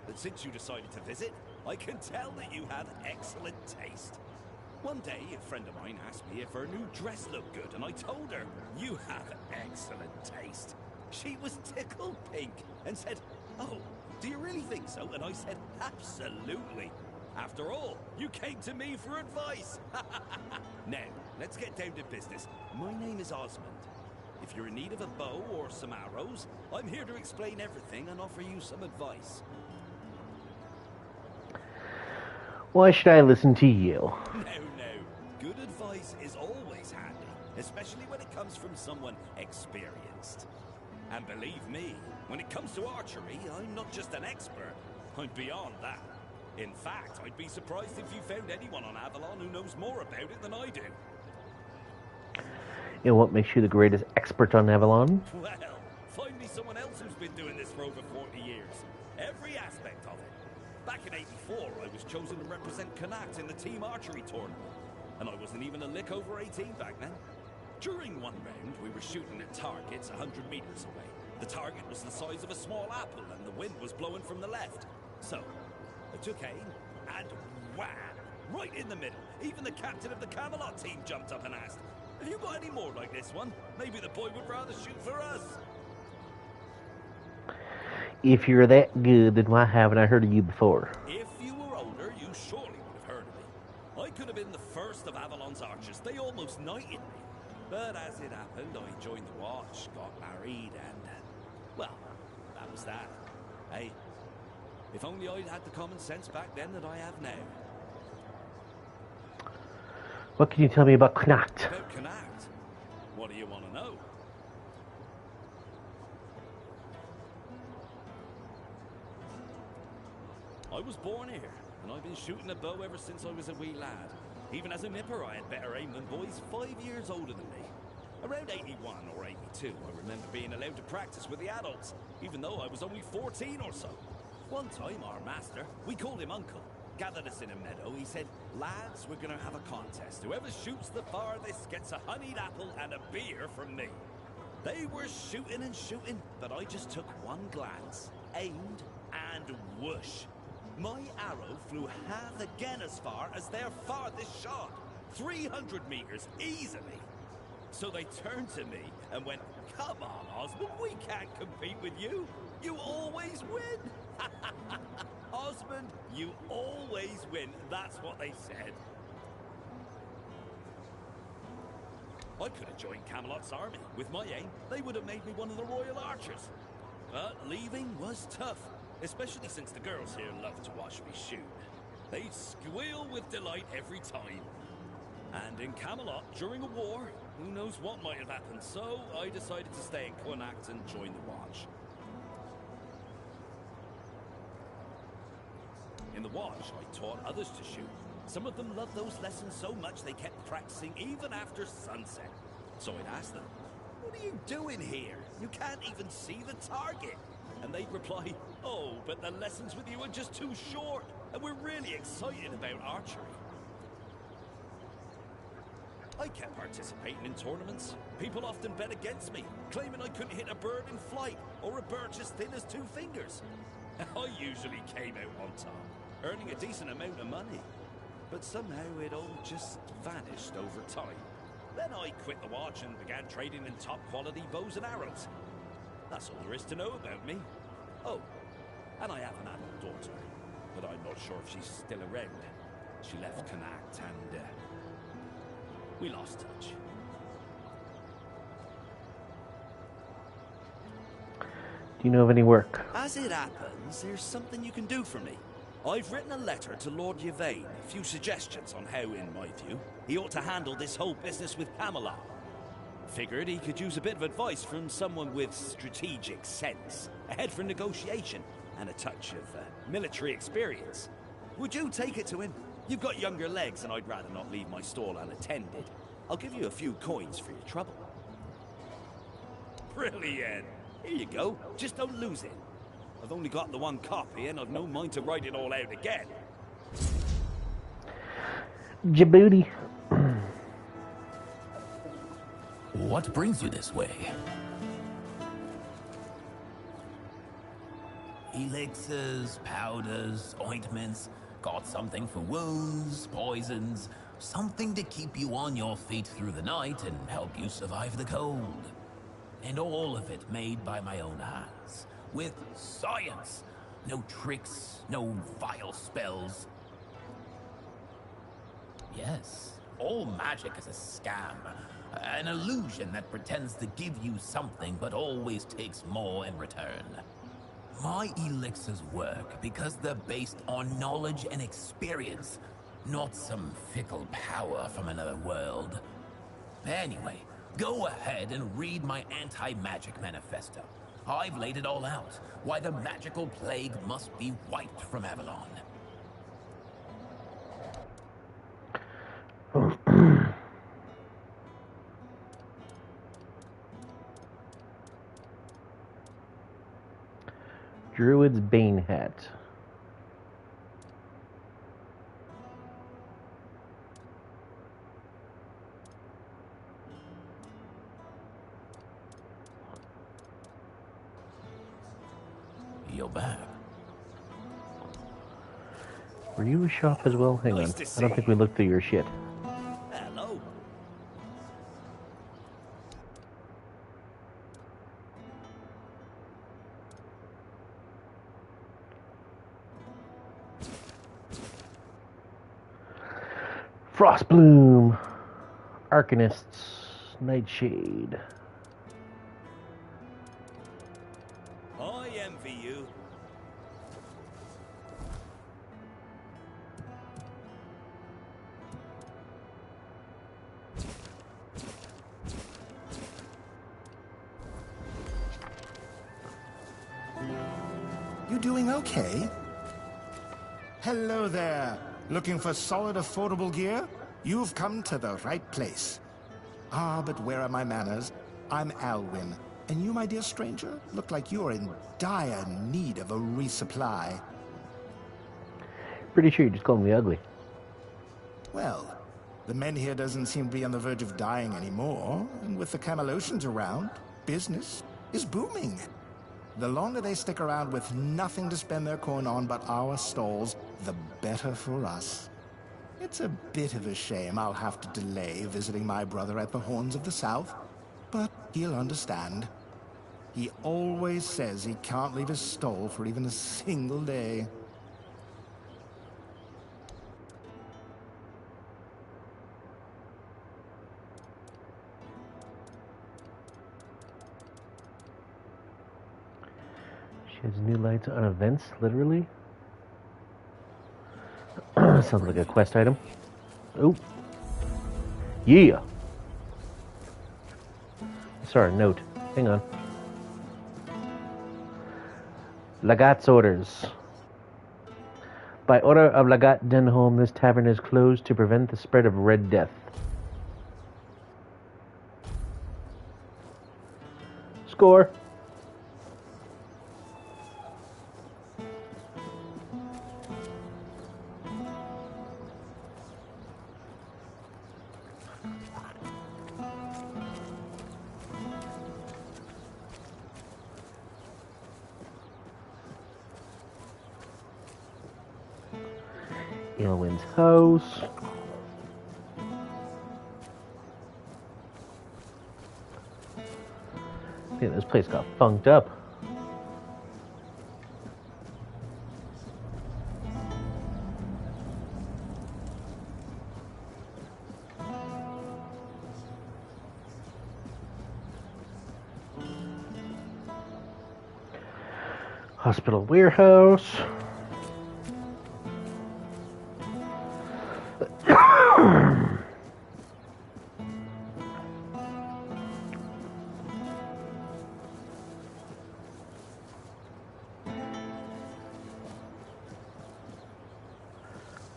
but since you decided to visit, I can tell that you have excellent taste. One day, a friend of mine asked me if her new dress looked good, and I told her, "You have excellent taste." She was tickled pink and said, "Oh, do you really think so?" And I said, "Absolutely. After all, you came to me for advice." Now, let's get down to business. My name is Osmond. If you're in need of a bow or some arrows, I'm here to explain everything and offer you some advice. Why should I listen to you? No. Good advice is always handy, especially when it comes from someone experienced. And believe me, when it comes to archery, I'm not just an expert. I'm beyond that. In fact, I'd be surprised if you found anyone on Avalon who knows more about it than I do. And what makes you the greatest expert on Avalon? Well, find me someone else who's been doing this for over 40 years. Every aspect of it. Back in '84, I was chosen to represent Cuanacht in the team archery tournament. And I wasn't even a lick over 18 back then. During one round, we were shooting at targets 100 meters away. The target was the size of a small apple, and the wind was blowing from the left. So, I took aim, and wham! Right in the middle. Even the captain of the Camelot team jumped up and asked, Have you got any more like this one? Maybe the boy would rather shoot for us. If you're that good, then why haven't I heard of you before? If you were older, you surely would have heard of me. I could have been the first of Avalon's archers. They almost knighted me. But as it happened, I joined the watch, got married, and... well, that was that. Hey, if only I'd had the common sense back then that I have now. What can you tell me about Cuanacht? About Cuanacht? What do you want to know? I was born here, and I've been shooting a bow ever since I was a wee lad. Even as a nipper, I had better aim than boys 5 years older than me. Around 81 or 82, I remember being allowed to practice with the adults, even though I was only 14 or so. One time, our master, we called him Uncle, gathered us in a meadow. He said, lads, we're going to have a contest. Whoever shoots the farthest gets a honeyed apple and a beer from me. They were shooting and shooting, but I just took one glance, aimed, and whoosh. My arrow flew half again as far as their farthest shot. 300 meters, easily. So they turned to me and went, come on, Osmond, we can't compete with you. You always win. Osmond, you always win. That's what they said. I could have joined Camelot's army. With my aim, they would have made me one of the royal archers. But leaving was tough, especially since the girls here love to watch me shoot. They'd squeal with delight every time. And in Camelot, during a war, who knows what might have happened, so I decided to stay in Cuanacht and join the watch. In the watch, I taught others to shoot. Some of them loved those lessons so much they kept practicing even after sunset. So I'd ask them, what are you doing here? You can't even see the target. And they'd reply, oh, but the lessons with you are just too short, and we're really excited about archery. I kept participating in tournaments. People often bet against me, claiming I couldn't hit a bird in flight, or a bird as thin as 2 fingers. I usually came out on top, earning a decent amount of money. But somehow it all just vanished over time. Then I quit the watch and began trading in top quality bows and arrows. That's all there is to know about me. Oh, and I have an adult daughter, but I'm not sure if she's still around. She left Cuanacht and we lost touch. Do you know of any work? As it happens, there's something you can do for me. I've written a letter to Lord Yvain, a few suggestions on how, in my view, he ought to handle this whole business with Camelot. Figured he could use a bit of advice from someone with strategic sense, a head for negotiation, and a touch of military experience. Would you take it to him? You've got younger legs, and I'd rather not leave my stall unattended. I'll give you a few coins for your trouble. Brilliant! Here you go. Just don't lose it. I've only got the one copy, and I've no mind to write it all out again. Djibouti. What brings you this way? Elixirs, powders, ointments. Got something for wounds, poisons. Something to keep you on your feet through the night and help you survive the cold. And all of it made by my own hands. With science. No tricks, no vile spells. Yes, all magic is a scam. An illusion that pretends to give you something but always takes more in return. My elixirs work because they're based on knowledge and experience, not some fickle power from another world. Anyway, go ahead and read my anti-magic manifesto. I've laid it all out, why the magical plague must be wiped from Avalon. Druid's Bane Hat. You're back. Were you a shop as well? Hang on. I don't think we looked through your shit. Hello. Frostbloom, Arcanists, Nightshade. I envy you. You doing okay? Hello there. Looking for solid, affordable gear? You've come to the right place. Ah, but where are my manners? I'm Alwyn. And you, my dear stranger, look like you're in dire need of a resupply. Pretty sure you just called me ugly. Well, the men here doesn't seem to be on the verge of dying anymore, and with the Camelosians around, business is booming. The longer they stick around with nothing to spend their coin on but our stalls, the better for us. It's a bit of a shame I'll have to delay visiting my brother at the Horns of the South, but he'll understand. He always says he can't leave his stall for even a single day. Sheds new lights on events, literally. Sounds like a quest item. Oh. Yeah. Sorry, note. Hang on. Lagat's orders. By order of Lagat Denholm, this tavern is closed to prevent the spread of Red Death. Score. Elwyn's house. I think this place got funked up. Hospital warehouse.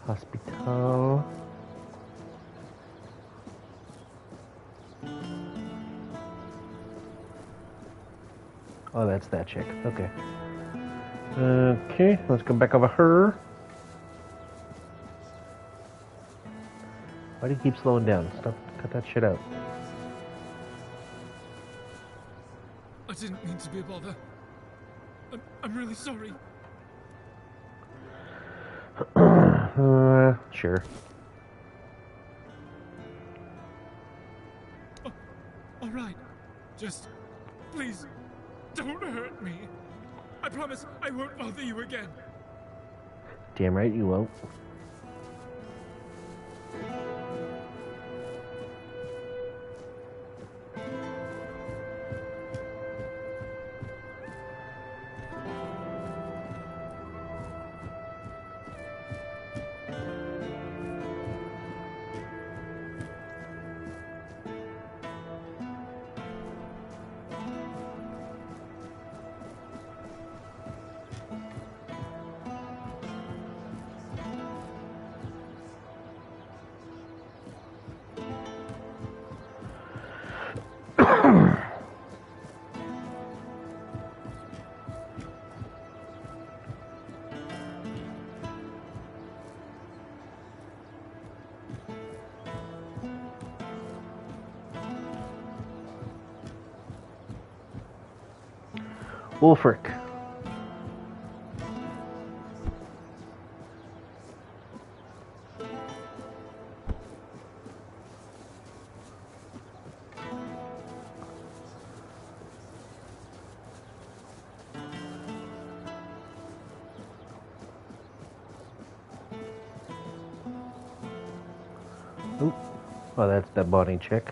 Hospital. Oh, that's that chick. Okay. Okay, let's go back over her. Why do you keep slowing down? Stop, cut that shit out. I didn't mean to be a bother. I'm really sorry. Sure. Oh, all right. Just, please, don't hurt me. I promise I won't bother you again. Damn right you won't. Wolfric. Oop. Oh, that's that Bonnie chick.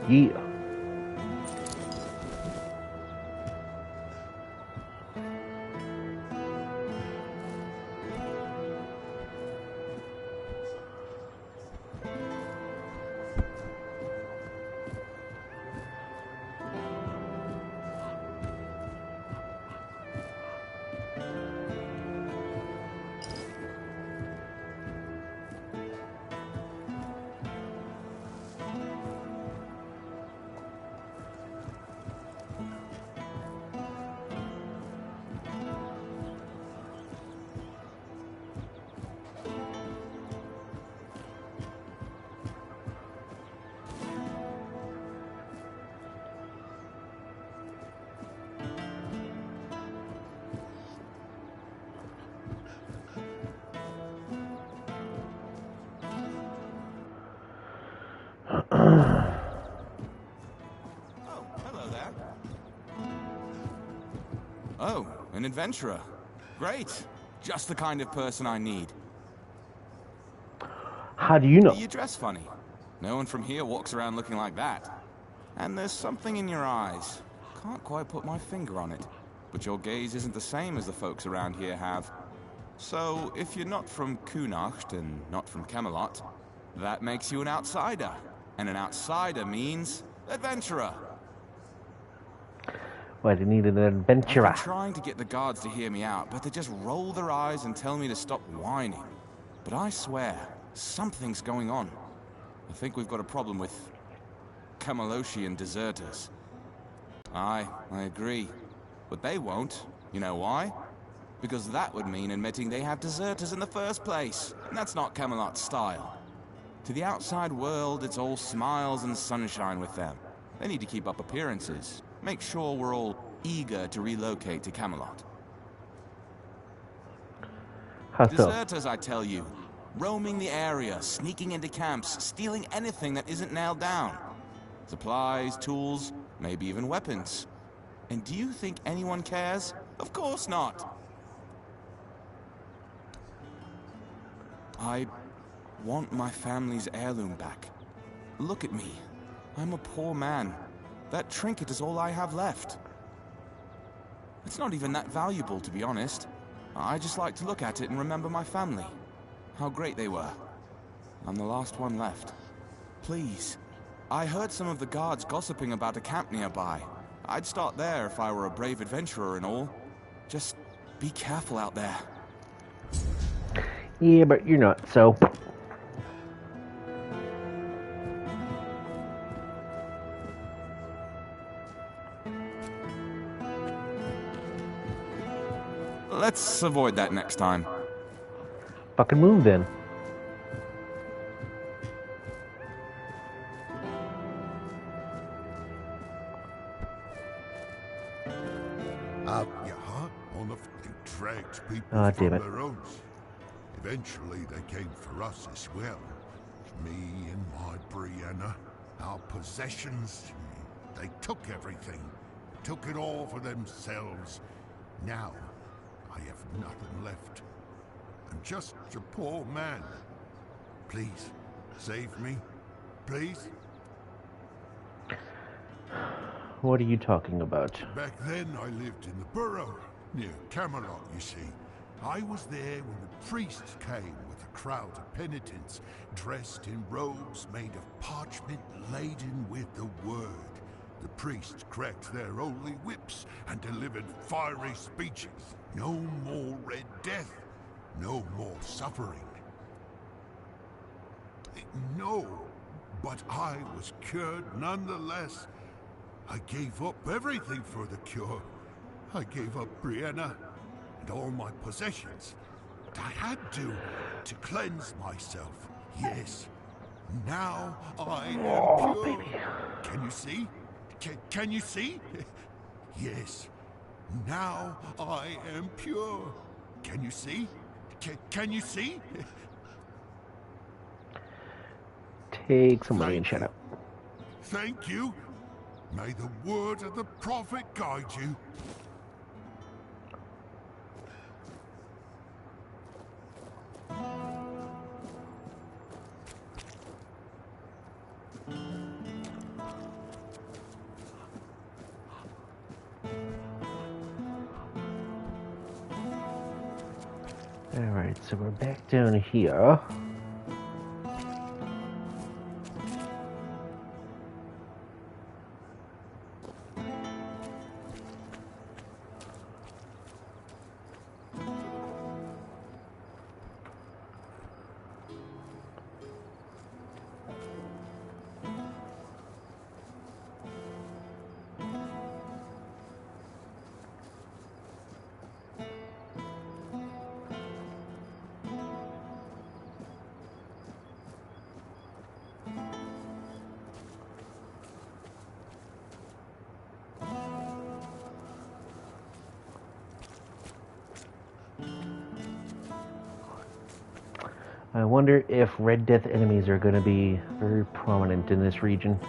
Yeah. Oh, an adventurer. Great. Just the kind of person I need. How do you know? You dress funny. No one from here walks around looking like that. And there's something in your eyes. Can't quite put my finger on it. But your gaze isn't the same as the folks around here have. So, if you're not from Cuanacht and not from Camelot, that makes you an outsider. And an outsider means adventurer. Well, they need an adventurer. I've been trying to get the guards to hear me out, but they just roll their eyes and tell me to stop whining. But I swear, something's going on. I think we've got a problem with Camelocian deserters. Aye, I agree. But they won't. You know why? Because that would mean admitting they have deserters in the first place. And that's not Camelot's style. To the outside world, it's all smiles and sunshine with them. They need to keep up appearances. Make sure we're all eager to relocate to Camelot. How so? Deserters, I tell you. Roaming the area, sneaking into camps, stealing anything that isn't nailed down. Supplies, tools, maybe even weapons. And do you think anyone cares? Of course not. I want my family's heirloom back. Look at me. I'm a poor man. That trinket is all I have left. It's not even that valuable, to be honest. I just like to look at it and remember my family. How great they were. I'm the last one left. Please. I heard some of the guards gossiping about a camp nearby. I'd start there if I were a brave adventurer and all. Just be careful out there. Yeah, but you're not, so... Let's avoid that next time. Fucking move, then. Out your heart on the fucking dragged people Ah, from damn it. their own. Eventually, they came for us as well. Me and my Brianna, our possessions. They took everything. Took it all for themselves. Now, I have nothing left. I'm just a poor man. Please, save me. Please. What are you talking about? Back then, I lived in the borough, near Camelot, you see. I was there when the priests came with a crowd of penitents, dressed in robes made of parchment laden with the word. The priests cracked their holy whips and delivered fiery speeches. No more Red Death. No more suffering. No, but I was cured nonetheless. I gave up everything for the cure. I gave up Brianna and all my possessions. I had to cleanse myself. Yes. Now I am pure. Baby. Can you see? Can you see? Yes. Now I am pure. Can you see? Can you see? Take some money and shut up. Thank you. May the word of the prophet guide you. Alright, so we're back down here. I wonder if Red Death enemies are going to be very prominent in this region.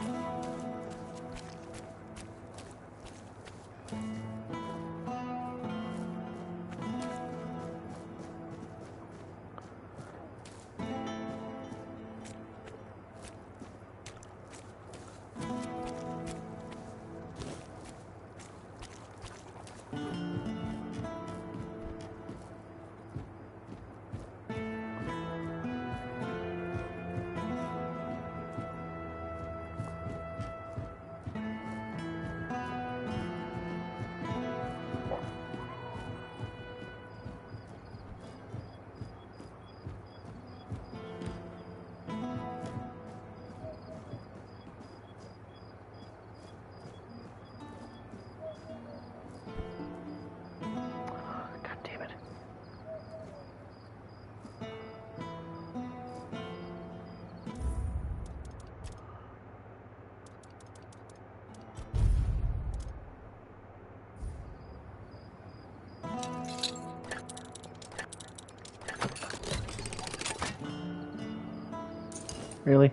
Really?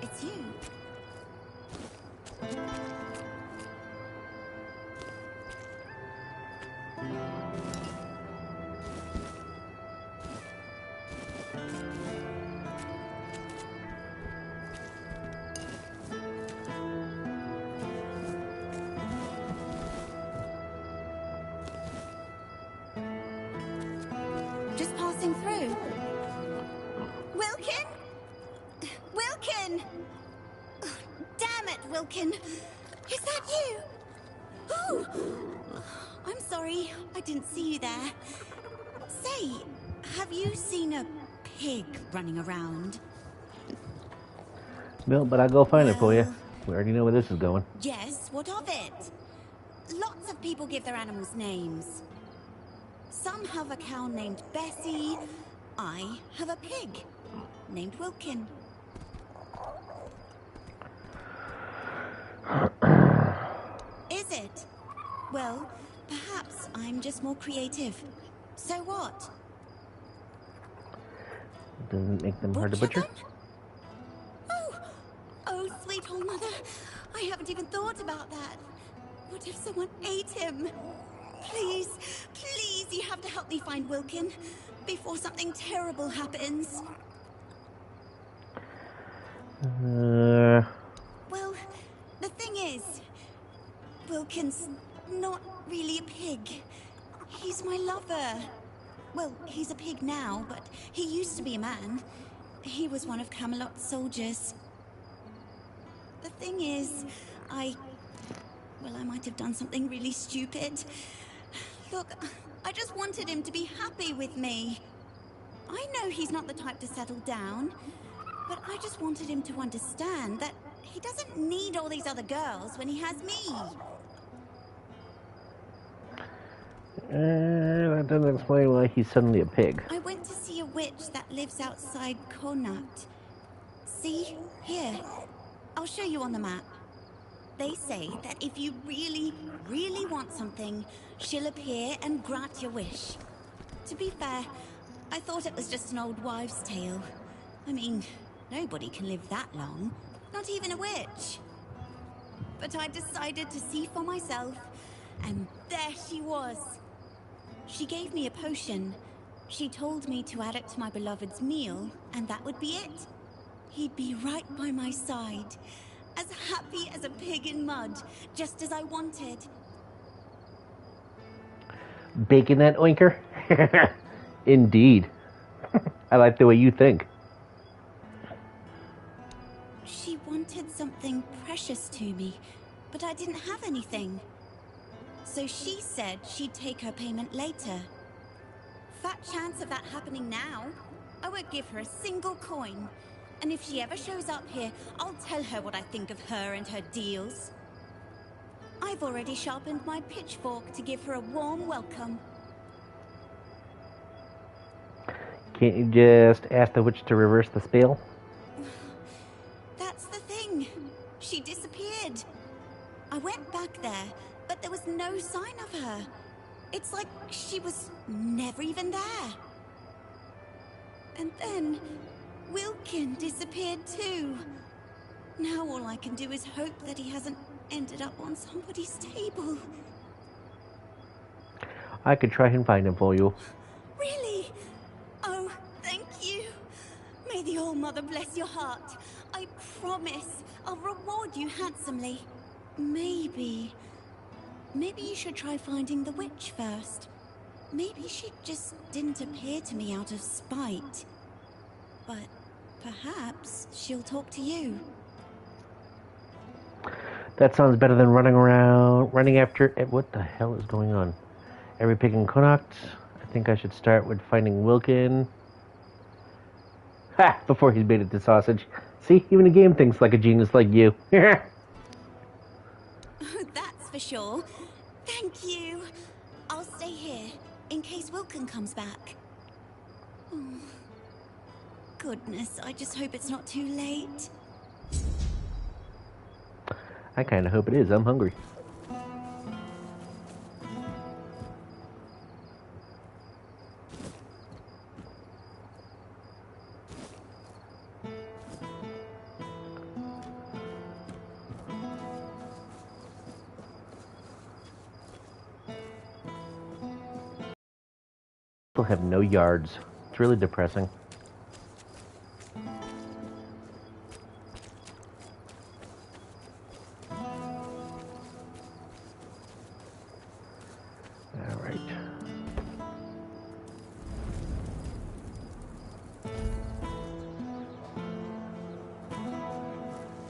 It's you. Just passing through. Wilkin? Wilkin. Is that you? Oh! I'm sorry, I didn't see you there. Say, have you seen a pig running around? No, but I'll go find it for you. We already know where this is going. Yes, what of it? Lots of people give their animals names. Some have a cow named Bessie. I have a pig named Wilkin. Is it? Well, perhaps I'm just more creative. So what? Doesn't make them hard to butcher. Oh, sweet old mother. I haven't even thought about that. What if someone ate him? Please, please, you have to help me find Wilkin before something terrible happens. Well, the thing is, Wilkin's not really a pig. He's my lover. Well, he's a pig now, but he used to be a man. He was one of Camelot's soldiers. The thing is, I might have done something really stupid. Look, I just wanted him to be happy with me. I know he's not the type to settle down, but I just wanted him to understand that he doesn't need all these other girls when he has me. That doesn't explain why he's suddenly a pig. I went to see a witch that lives outside Cuanacht. See? Here. I'll show you on the map. They say that if you really, really want something, she'll appear and grant your wish. To be fair, I thought it was just an old wives' tale. I mean, nobody can live that long. Not even a witch. But I decided to see for myself, and there she was. She gave me a potion. She told me to add it to my beloved's meal, and that would be it. He'd be right by my side, as happy as a pig in mud, just as I wanted. Bacon that oinker? Indeed. I like the way you think. She wanted something precious to me, but I didn't have anything. So she said she'd take her payment later. Fat chance of that happening now. I won't give her a single coin. And if she ever shows up here, I'll tell her what I think of her and her deals. I've already sharpened my pitchfork to give her a warm welcome. Can't you just ask the witch to reverse the spell? That's the thing. She disappeared. I went back there, but there was no sign of her. It's like she was never even there. And then Wilkin disappeared too. Now all I can do is hope that he hasn't ended up on somebody's table. I could try and find him for you. Really? Oh, thank you. May the All-Mother bless your heart. I promise I'll reward you handsomely. Maybe you should try finding the witch first. Maybe she just didn't appear to me out of spite. But perhaps she'll talk to you. That sounds better than running after... What the hell is going on? Every pig in Cuanacht. I think I should start with finding Wilkin. Ha! Before he's made it to sausage. See, even the game thinks like a genius like you. That's for sure. Thank you. I'll stay here, in case Wilkin comes back. Oh, goodness, I just hope it's not too late. I kind of hope it is. I'm hungry. People have no yards. It's really depressing. Alright.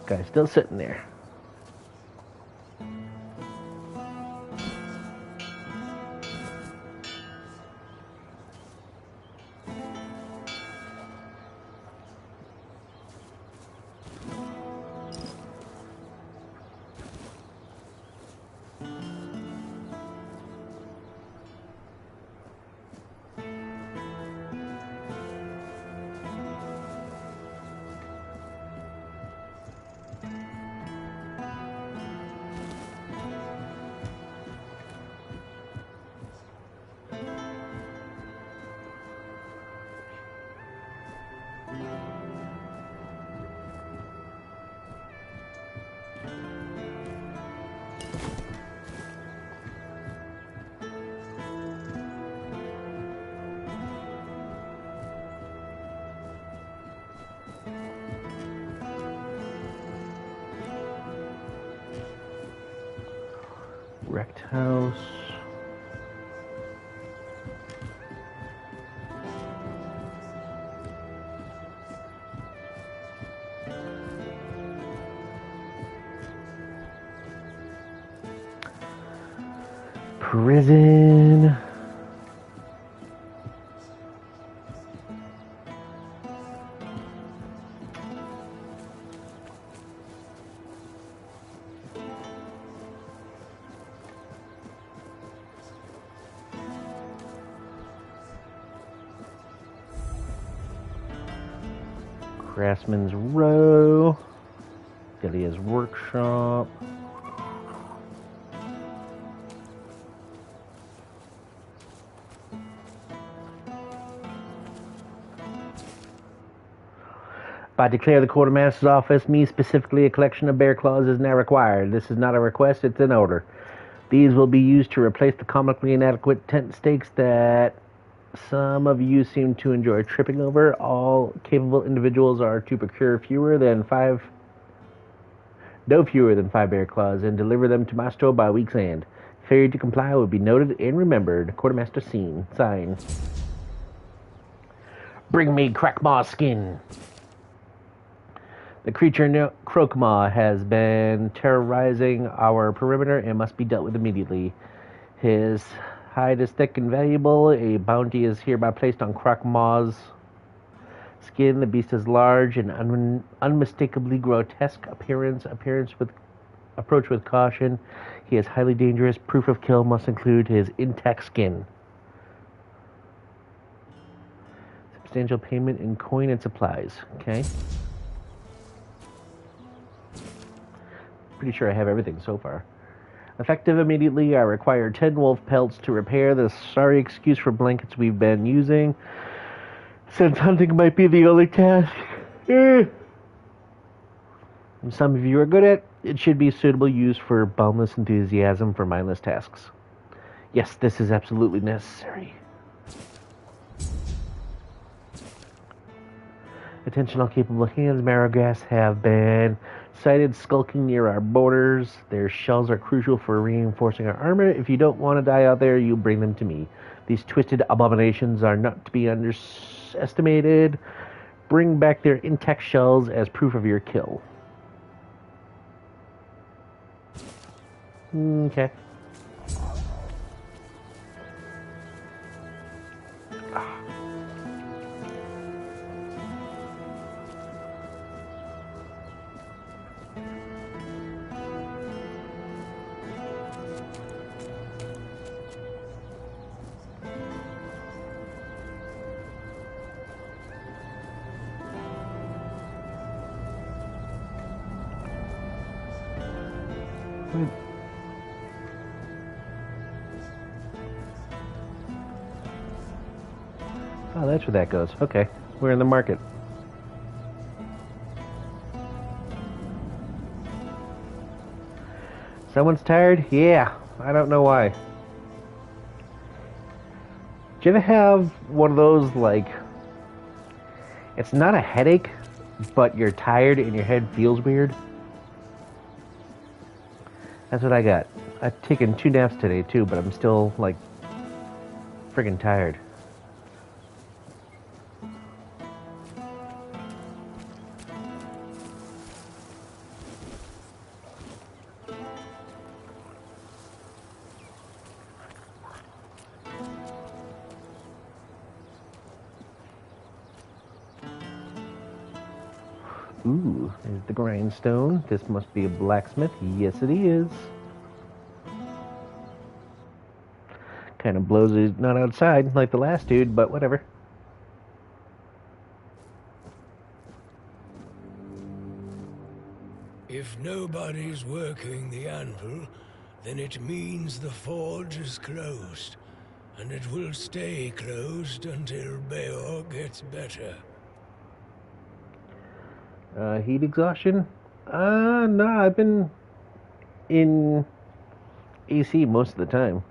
Guy's still sitting there. Wrecked house. Prison. Craftsman's Row. Delia's Workshop. By declare the quartermaster's office, me specifically, a collection of bear claws is now required. This is not a request, it's an order. These will be used to replace the comically inadequate tent stakes that some of you seem to enjoy tripping over. All capable individuals are to procure no fewer than five bear claws and deliver them to my store by week's end. Failure to comply would be noted and remembered. Quartermaster Scene. Sign. Bring me Crackmaw skin. The creature Croakmaw has been terrorizing our perimeter and must be dealt with immediately. His hide is thick and valuable. A bounty is hereby placed on Croakmaw's skin. The beast is large and unmistakably grotesque appearance. Approach with caution. He is highly dangerous. Proof of kill must include his intact skin. Substantial payment in coin and supplies. Okay. Pretty sure I have everything so far. Effective immediately, I require 10 wolf pelts to repair the sorry excuse for blankets we've been using, since hunting might be the only task some of you are good at. It should be suitable use for boundless enthusiasm for mindless tasks. Yes, this is absolutely necessary. Attention all capable hands. Marrowgrass have been sighted skulking near our borders. Their shells are crucial for reinforcing our armor. If you don't want to die out there, you bring them to me. These twisted abominations are not to be underestimated. Bring back their intact shells as proof of your kill. Okay. Oh, that's where that goes. Okay, we're in the market. Someone's tired? Yeah, I don't know why. Do you ever have one of those, like, it's not a headache, but you're tired and your head feels weird? That's what I got. I've taken 2 naps today, too, but I'm still, like, friggin' tired. Ooh, there's the grindstone. This must be a blacksmith. Yes, it is. Kind of blows it not outside like the last dude, but whatever. If nobody's working the anvil, then it means the forge is closed, and it will stay closed until Beor gets better. Heat exhaustion? No, I've been in AC most of the time.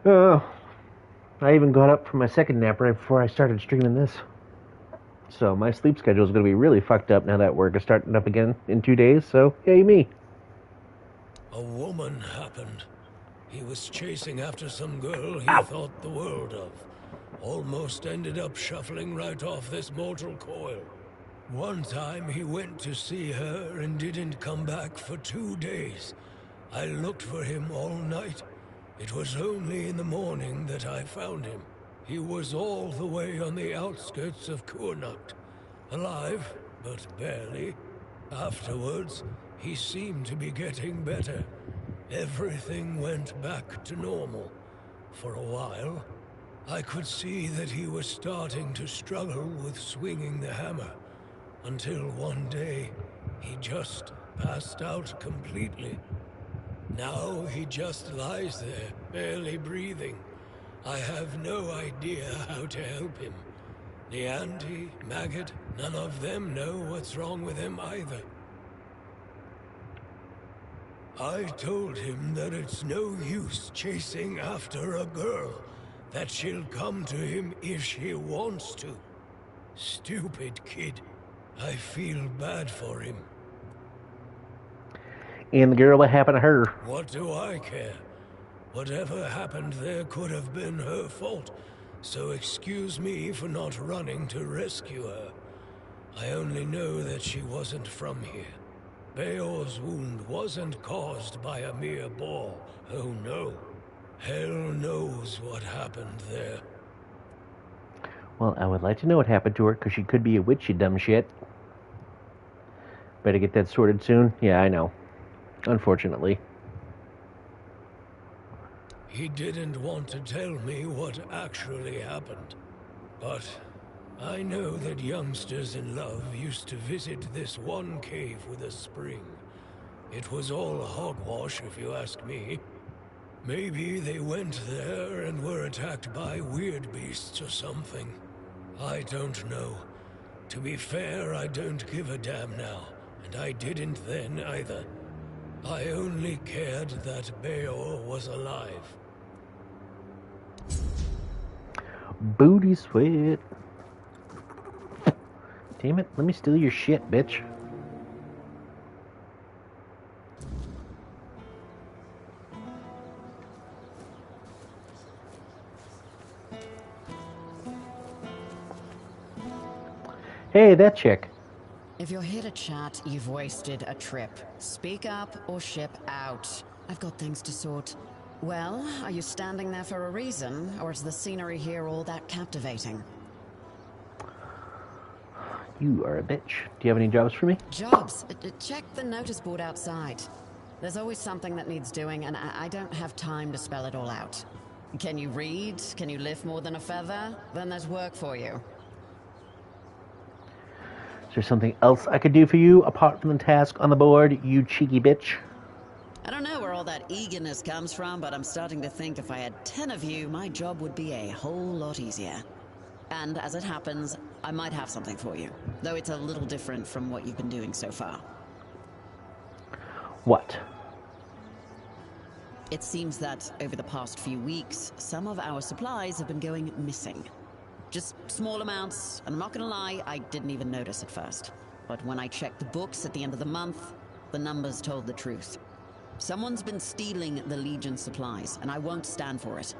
I even got up for my second nap right before I started streaming this. So my sleep schedule is going to be really fucked up now that work is starting up again in 2 days, so yay me. A woman happened. He was chasing after some girl he thought the world of. Almost ended up shuffling right off this mortal coil. One time he went to see her and didn't come back for 2 days. I looked for him all night. It was only in the morning that I found him. He was all the way on the outskirts of Cuanacht. Alive, but barely. Afterwards, he seemed to be getting better. Everything went back to normal. For a while, I could see that he was starting to struggle with swinging the hammer. Until one day, he just passed out completely. Now he just lies there, barely breathing. I have no idea how to help him. The auntie, Maggot, none of them know what's wrong with him either. I told him that it's no use chasing after a girl, that she'll come to him if she wants to. Stupid kid. I feel bad for him. And the girl, what happened to her? What do I care? Whatever happened there could have been her fault, so excuse me for not running to rescue her. I only know that she wasn't from here. Beor's wound wasn't caused by a mere ball. Oh no. Hell knows what happened there. Well, I would like to know what happened to her, because she could be a witch, you dumb shit. Better get that sorted soon. Yeah, I know. Unfortunately. He didn't want to tell me what actually happened. But I know that youngsters in love used to visit this one cave with a spring. It was all hogwash, if you ask me. Maybe they went there and were attacked by weird beasts or something. I don't know. To be fair, I don't give a damn now, and I didn't then either. I only cared that Beor was alive. Booty sweat. Damn it, let me steal your shit, bitch. Hey, that chick. If you're here to chat, you've wasted a trip. Speak up or ship out. I've got things to sort. Well, are you standing there for a reason, or is the scenery here all that captivating? You are a bitch. Do you have any jobs for me? Jobs? Check the notice board outside. There's always something that needs doing, and I don't have time to spell it all out. Can you read? Can you lift more than a feather? Then there's work for you. Is there something else I could do for you apart from the task on the board, you cheeky bitch? I don't know where all that eagerness comes from, but I'm starting to think if I had 10 of you, my job would be a whole lot easier. And as it happens, I might have something for you, though it's a little different from what you've been doing so far. What? It seems that over the past few weeks, some of our supplies have been going missing. Just small amounts, and I'm not gonna lie, I didn't even notice at first. But when I checked the books at the end of the month, the numbers told the truth. Someone's been stealing the Legion supplies, and I won't stand for it.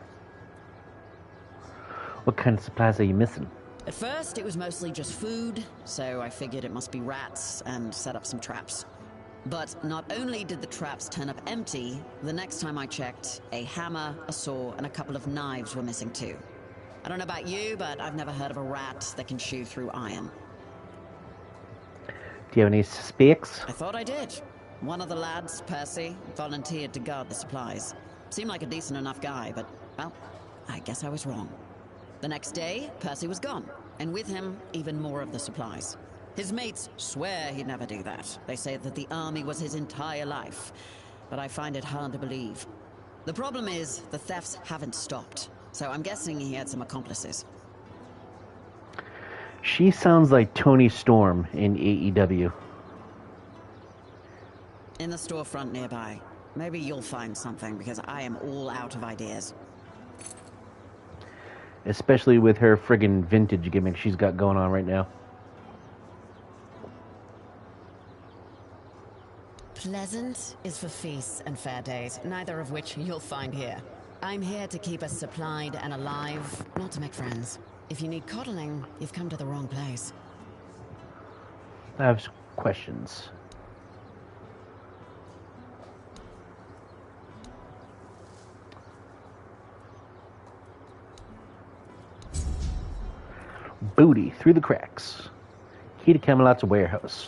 What kind of supplies are you missing? At first, it was mostly just food, so I figured it must be rats and set up some traps. But not only did the traps turn up empty, the next time I checked, a hammer, a saw, and a couple of knives were missing too. I don't know about you, but I've never heard of a rat that can chew through iron. Do you have any specs? I thought I did. One of the lads, Percy, volunteered to guard the supplies. Seemed like a decent enough guy, but, well, I guess I was wrong. The next day, Percy was gone, and with him, even more of the supplies. His mates swear he'd never do that. They say that the army was his entire life, but I find it hard to believe. The problem is, the thefts haven't stopped, so I'm guessing he had some accomplices. She sounds like Tony Storm in AEW. In the storefront nearby. Maybe you'll find something, because I am all out of ideas. Especially with her friggin' vintage gimmick she's got going on right now. Pleasant is for feasts and fair days, neither of which you'll find here. I'm here to keep us supplied and alive, not to make friends. If you need coddling, you've come to the wrong place. I have questions. Booty through the cracks. Key to Camelot's warehouse.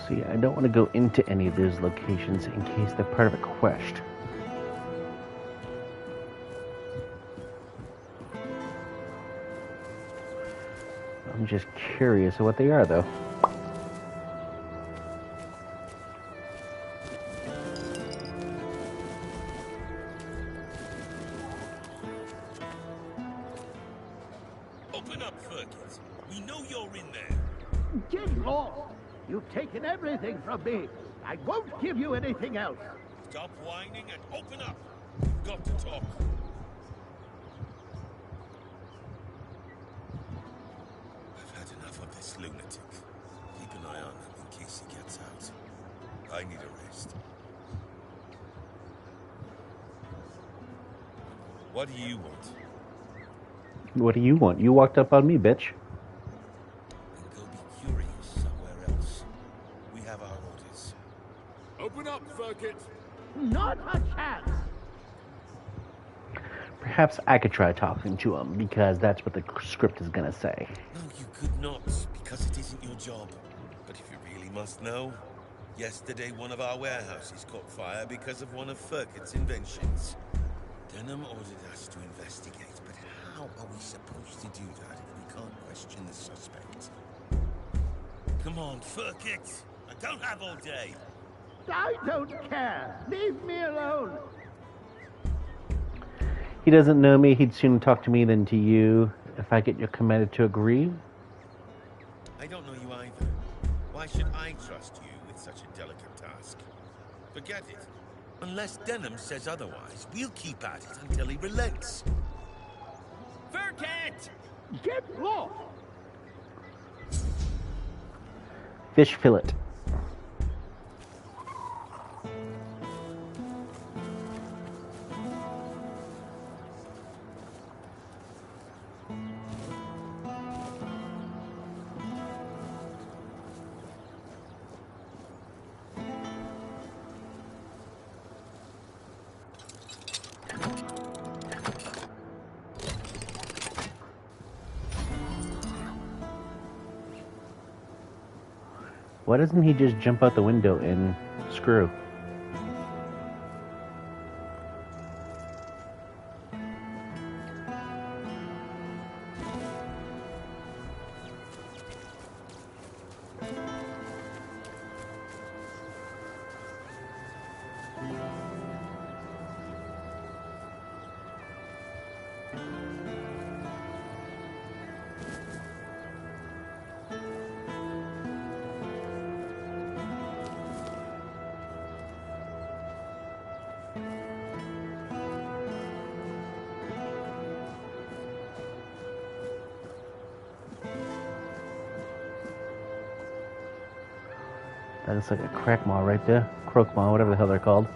See, I don't want to go into any of those locations in case they're part of a quest. I'm just curious of what they are, though. Open up, Fergus. We know you're in there. Get lost! You've taken everything from me. I won't give you anything else. Stop whining and open up. We've got to talk. I've had enough of this lunatic. Keep an eye on him in case he gets out. I need a rest. What do you want? What do you want? You walked up on me, bitch. Open up, Fergus. Not a chance. Perhaps I could try talking to him, because that's what the script is gonna say. No, you could not, because it isn't your job. But if you really must know, yesterday one of our warehouses caught fire because of one of Ferket's inventions. Denham ordered us to investigate, but how are we supposed to do that if we can't question the suspect? Come on, Ferket. I don't have all day. I don't care. Leave me alone. He doesn't know me. He'd sooner talk to me than to you. If I get your commander to agree. I don't know you either. Why should I trust you with such a delicate task? Forget it. Unless Denham says otherwise, we'll keep at it until he relents. Ferket! Get lost! Fish fillet. Why doesn't he just jump out the window and screw? That looks like a crack maw right there. Croak maw, whatever the hell they're called.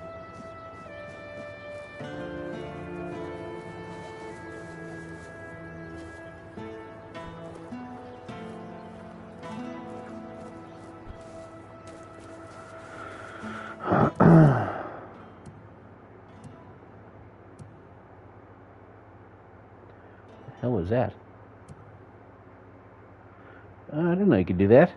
The hell was that? I didn't know you could do that.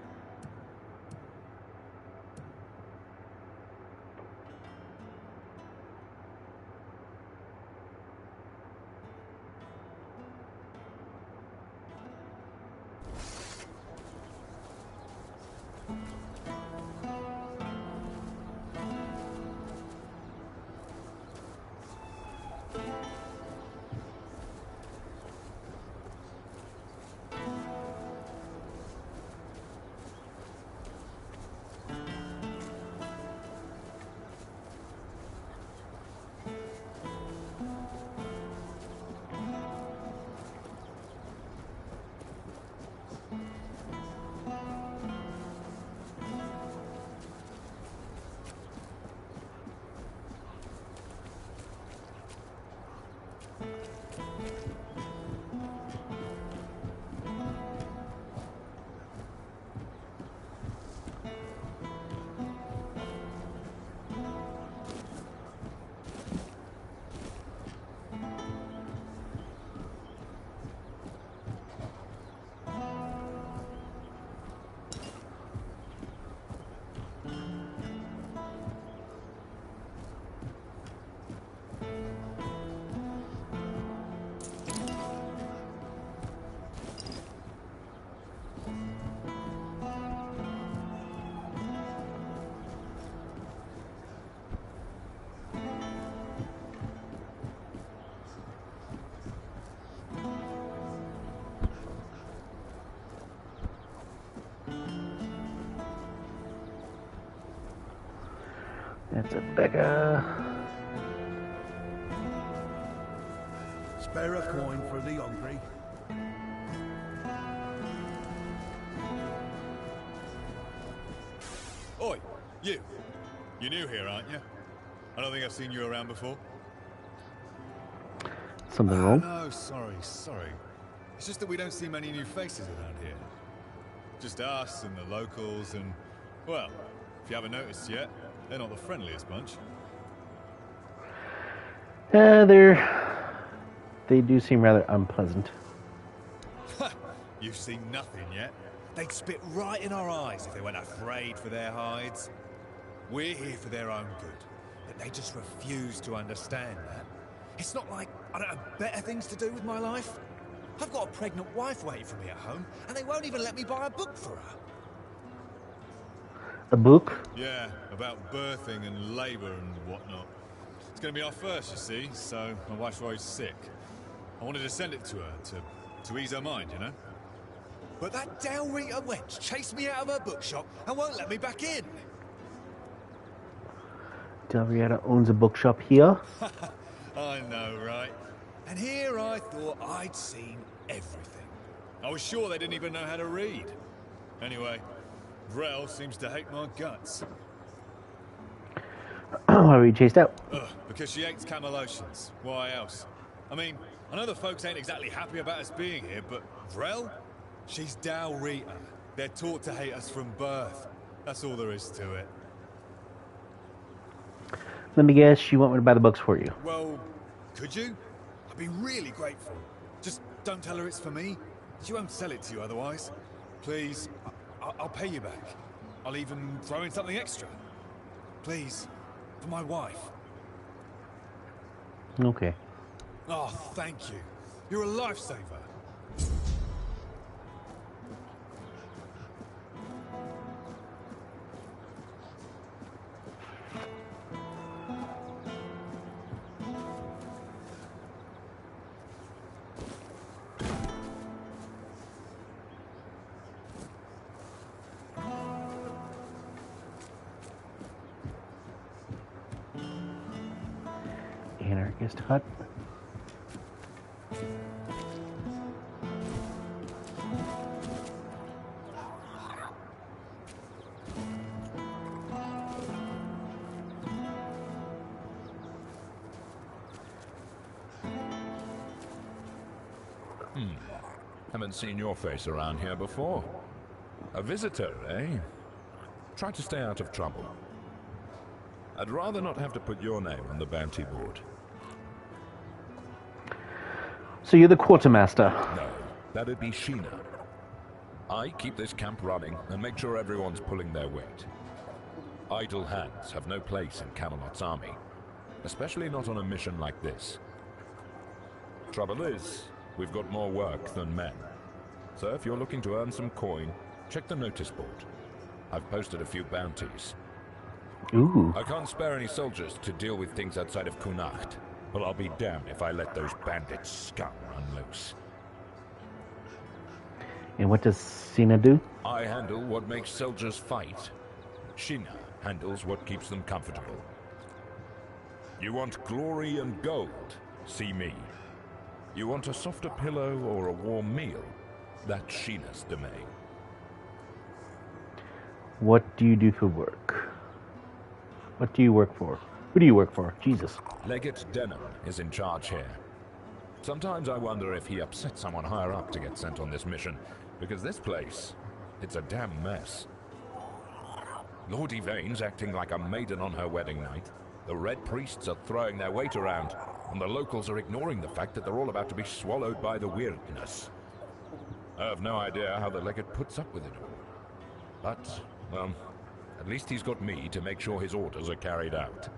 That's a beggar. Spare a coin for the hungry. Oi, you. You're new here, aren't you? I don't think I've seen you around before. Something wrong? No, sorry. It's just that we don't see many new faces around here. Just us and the locals and, well, if you haven't noticed yet, they're not the friendliest bunch. They do seem rather unpleasant. You've seen nothing yet. They'd spit right in our eyes if they weren't afraid for their hides. We're here for their own good, but they just refuse to understand that. It's not like I don't have better things to do with my life. I've got a pregnant wife waiting for me at home, and they won't even let me buy a book for her. A book? Yeah, about birthing and labour and whatnot. It's going to be our first, you see, so my wife's worried sick. I wanted to send it to her, to ease her mind, you know? But that Dalrita wench chased me out of her bookshop and won't let me back in. Dalrita owns a bookshop here. I know, right? And here I thought I'd seen everything. I was sure they didn't even know how to read. Anyway, Vrel seems to hate my guts. Why were you chased out? Because she hates Camelosians. Why else? I mean, I know the folks ain't exactly happy about us being here, but Vrel? She's Dalrita. They're taught to hate us from birth. That's all there is to it. Let me guess, she want me to buy the books for you. Well, could you? I'd be really grateful. Just don't tell her it's for me. She won't sell it to you otherwise. Please, I'll pay you back. I'll even throw in something extra. Please, for my wife. Okay. Oh, thank you. You're a lifesaver. Anarchist hut. Haven't seen your face around here before. A visitor, eh? Try to stay out of trouble. I'd rather not have to put your name on the bounty board. So you're the quartermaster? No, that'd be Sheena. I keep this camp running and make sure everyone's pulling their weight. Idle hands have no place in Camelot's army, especially not on a mission like this. Trouble is, we've got more work than men. So if you're looking to earn some coin, check the notice board. I've posted a few bounties. Ooh. I can't spare any soldiers to deal with things outside of Cuanacht, but I'll be damned if I let those bandit scum run loose. And what does Sina do? I handle what makes soldiers fight. Sheena handles what keeps them comfortable. You want glory and gold? See me. You want a softer pillow or a warm meal? That's Sheena's domain. What do you do for work? What do you work for? Who do you work for? Jesus. Legate Denham is in charge here. Sometimes I wonder if he upset someone higher up to get sent on this mission, because this place, it's a damn mess. Lord Yvain's acting like a maiden on her wedding night. The Red Priests are throwing their weight around, and the locals are ignoring the fact that they're all about to be swallowed by the weirdness. I have no idea how the Legate puts up with it all. But, well, at least he's got me to make sure his orders are carried out.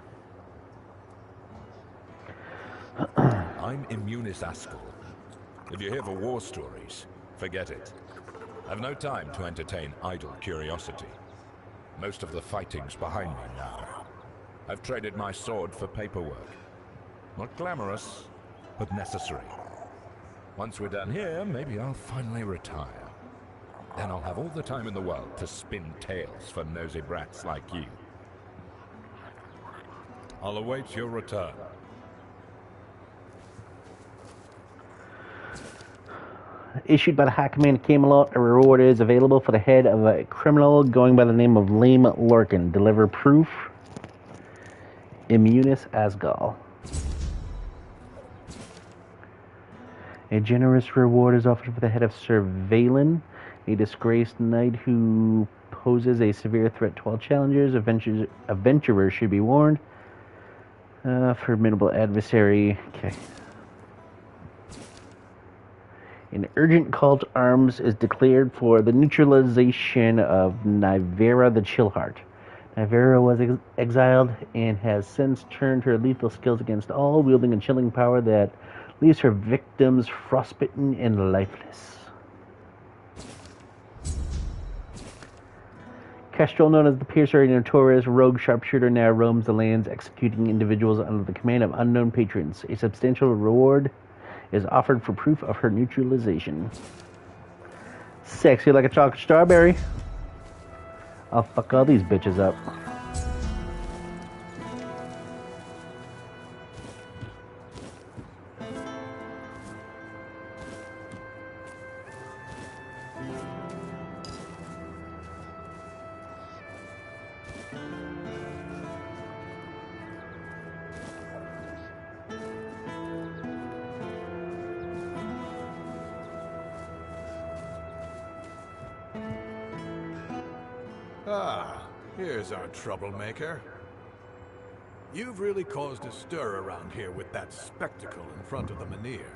I'm Immunis Askell. If you're here for war stories, forget it. I've no time to entertain idle curiosity. Most of the fighting's behind me now. I've traded my sword for paperwork. Not glamorous, but necessary. Once we're done here, maybe I'll finally retire. Then I'll have all the time in the world to spin tales for nosy brats like you. I'll await your return. Issued by the High Command of Camelot, a reward is available for the head of a criminal going by the name of Lame Larkin. Deliver proof. Immunis Asgal. A generous reward is offered for the head of Sir Valen, a disgraced knight who poses a severe threat to all challengers. Adventurers should be warned. Formidable adversary. Okay. An urgent call to arms is declared for the neutralization of Nivera the Chillheart. Nivera was exiled and has since turned her lethal skills against all, wielding a chilling power that leaves her victims frostbitten and lifeless. Kestrel, known as the Piercer, a notorious rogue sharpshooter, now roams the lands executing individuals under the command of unknown patrons. A substantial reward is offered for proof of her neutralization. Sexy like a chocolate strawberry. I'll fuck all these bitches up. Ah, here's our troublemaker. You've really caused a stir around here with that spectacle in front of the Menhir.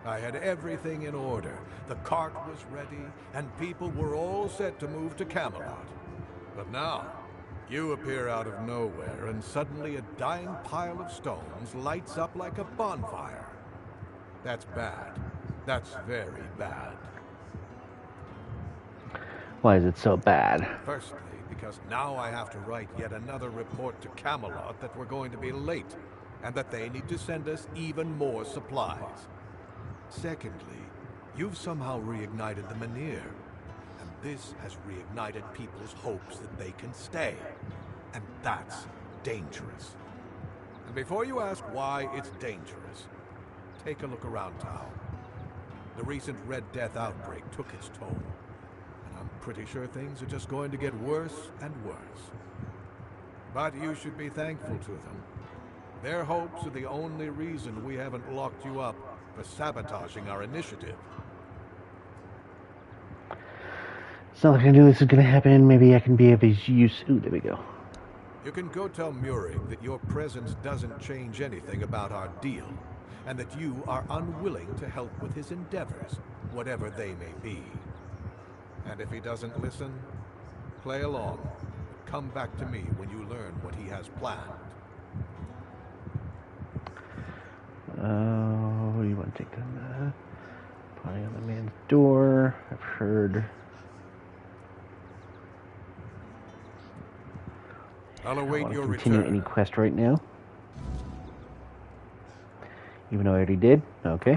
I had everything in order. The cart was ready, and people were all set to move to Camelot. But now, you appear out of nowhere, and suddenly a dying pile of stones lights up like a bonfire. That's bad. That's very bad. Why is it so bad? Firstly, because now I have to write yet another report to Camelot that we're going to be late, and that they need to send us even more supplies. Secondly, you've somehow reignited the Menhir, and this has reignited people's hopes that they can stay. And that's dangerous. And before you ask why it's dangerous, take a look around town. The recent Red Death outbreak took its toll. I'm pretty sure things are just going to get worse and worse. But you should be thankful to them. Their hopes are the only reason we haven't locked you up for sabotaging our initiative. It's not like I knew this was going to happen. Maybe I can be of his use. Ooh, there we go. You can go tell Murig that your presence doesn't change anything about our deal, and that you are unwilling to help with his endeavors, whatever they may be. And if he doesn't listen, play along. Come back to me when you learn what he has planned. Oh, you want to take them? Putting on the man's door. I've heard. I'll await your Continue return. any quest right now. Even though I already did. Okay.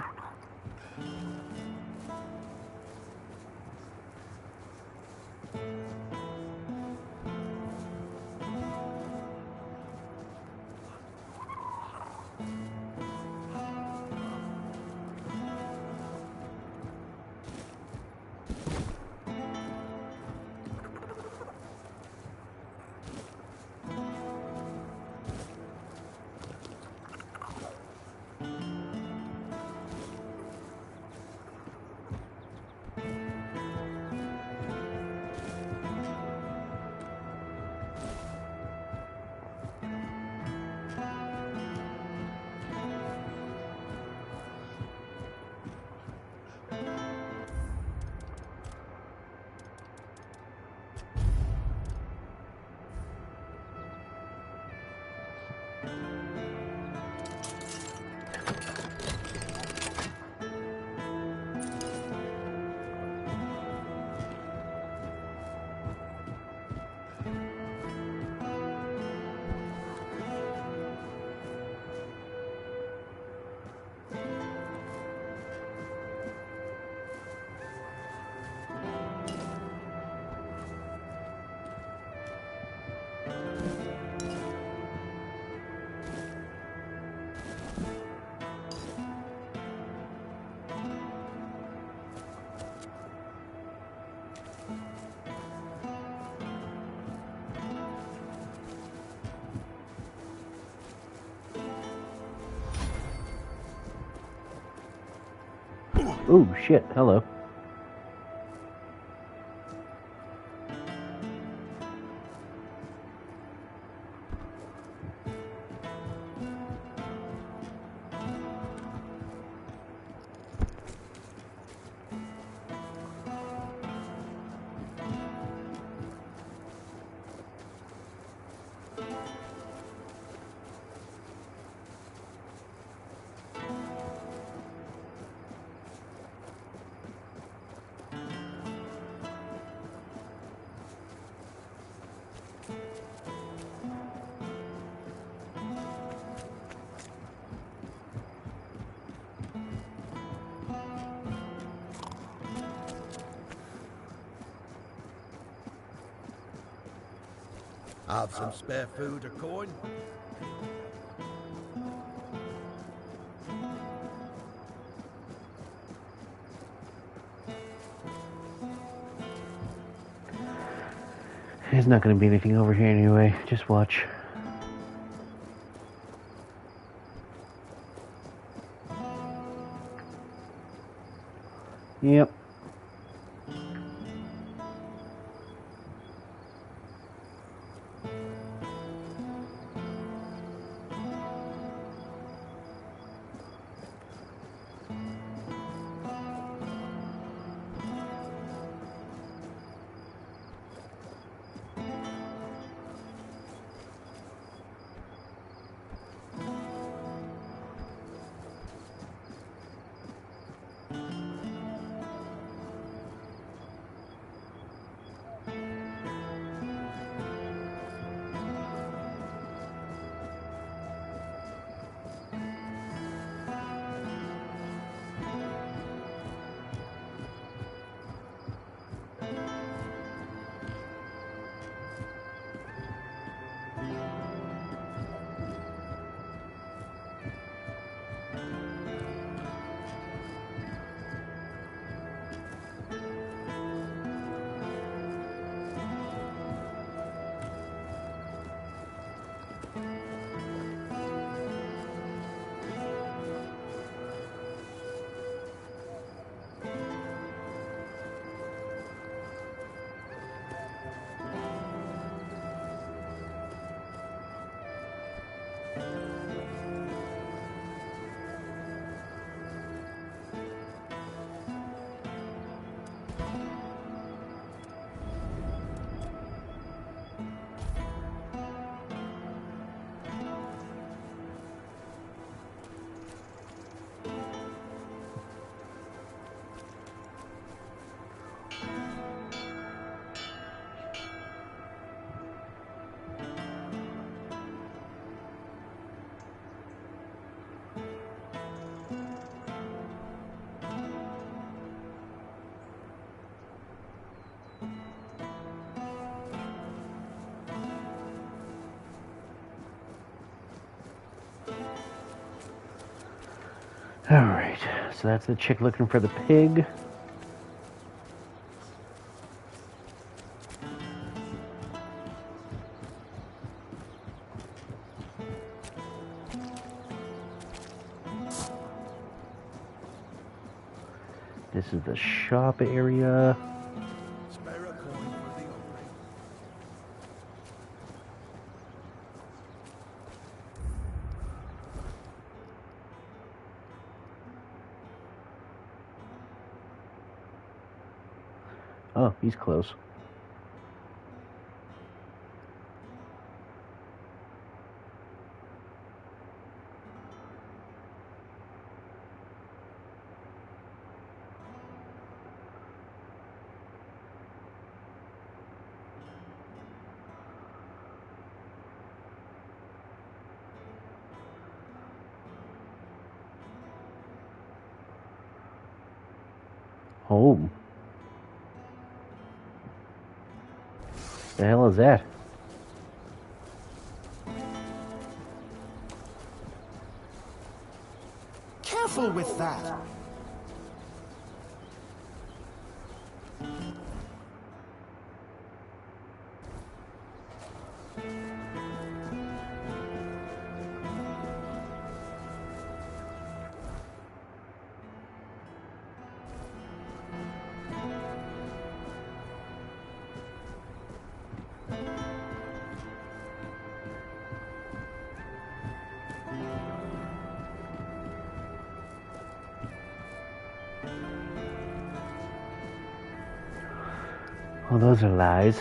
Oh shit, hello. Have some spare food or coin? There's not going to be anything over here anyway. Just watch. Yep. so that's the chick looking for the pig. This is the shop area. Spare a coin for the offering. Oh, he's close. Home. The hell is that? Careful with that. Oh, those are lies.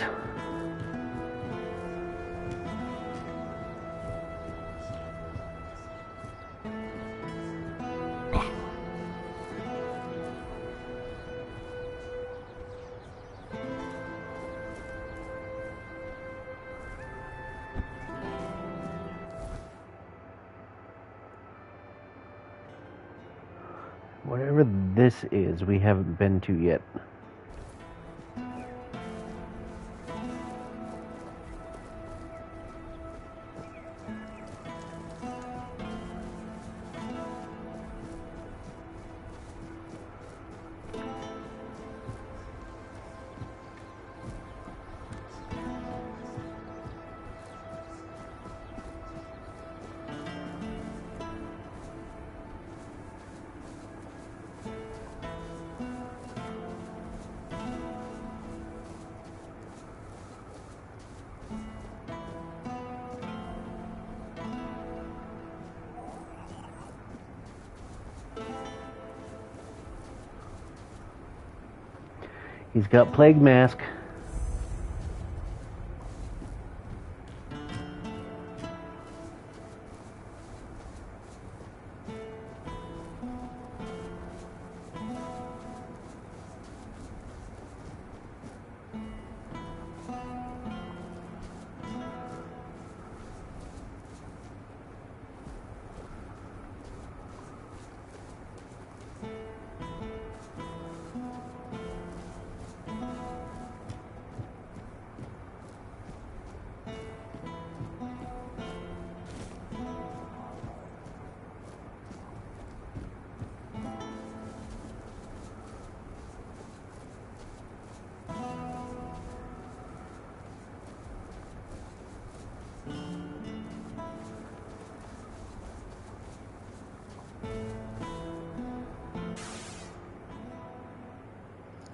Whatever this is, we haven't been to yet. He's got plague mask.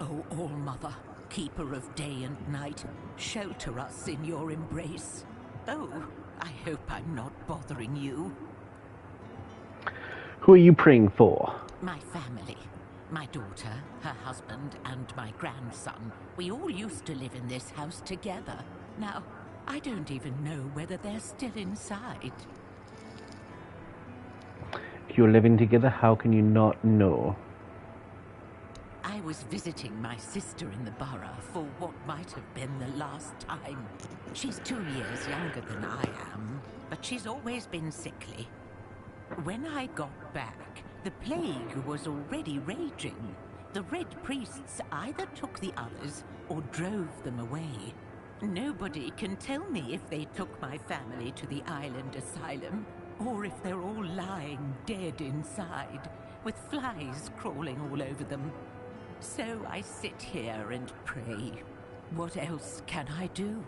O All-Mother, keeper of day and night, shelter us in your embrace. Oh, I hope I'm not bothering you. Who are you praying for? My family. My daughter, her husband, and my grandson. We all used to live in this house together. Now, I don't even know whether they're still inside. If you're living together, how can you not know? I was visiting my sister in the borough for what might have been the last time. She's 2 years younger than I am, but she's always been sickly. When I got back, the plague was already raging. The Red Priests either took the others or drove them away. Nobody can tell me if they took my family to the island asylum, or if they're all lying dead inside. with flies crawling all over them. So I sit here and pray. What else can I do?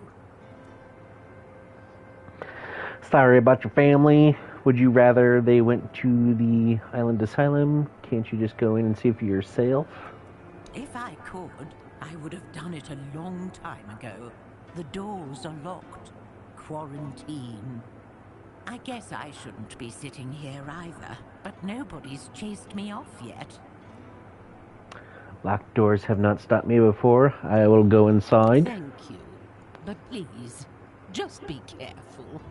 Sorry about your family. Would you rather they went to the island asylum? Can't you just go in and see for yourself? If I could, I would have done it a long time ago. The doors are locked. Quarantine. I guess I shouldn't be sitting here either, but nobody's chased me off yet. Locked doors have not stopped me before. I will go inside. Thank you. But please, just be careful.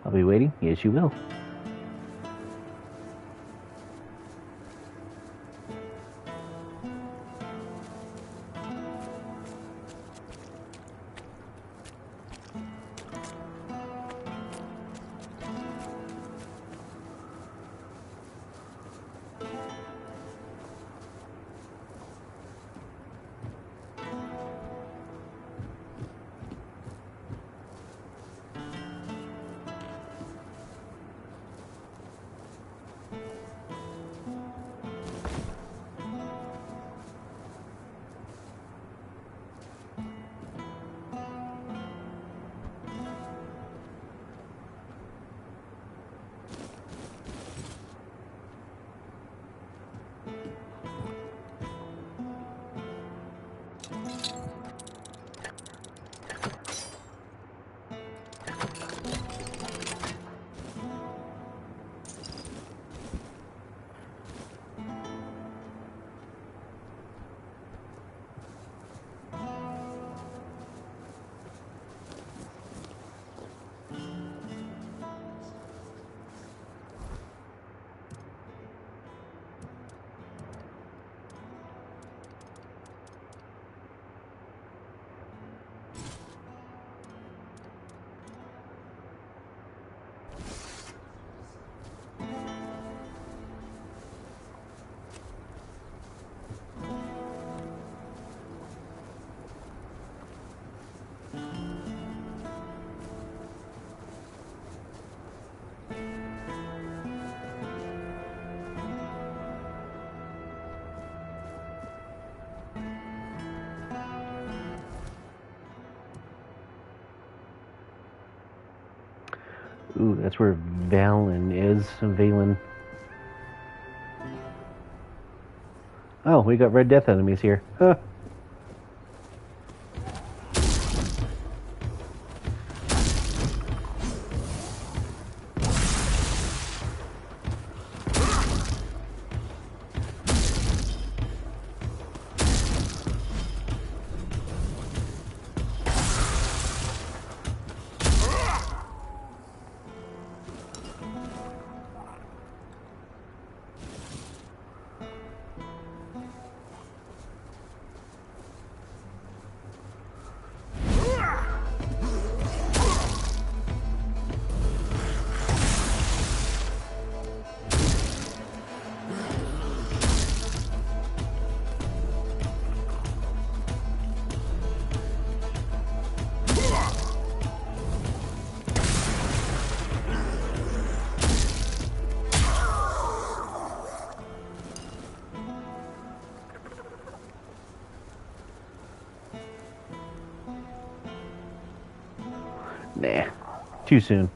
I'll be waiting. Yes, you will. Ooh, that's where Avalon is. Avalon. Oh, we got Red Death enemies here. Huh. Nah, too soon.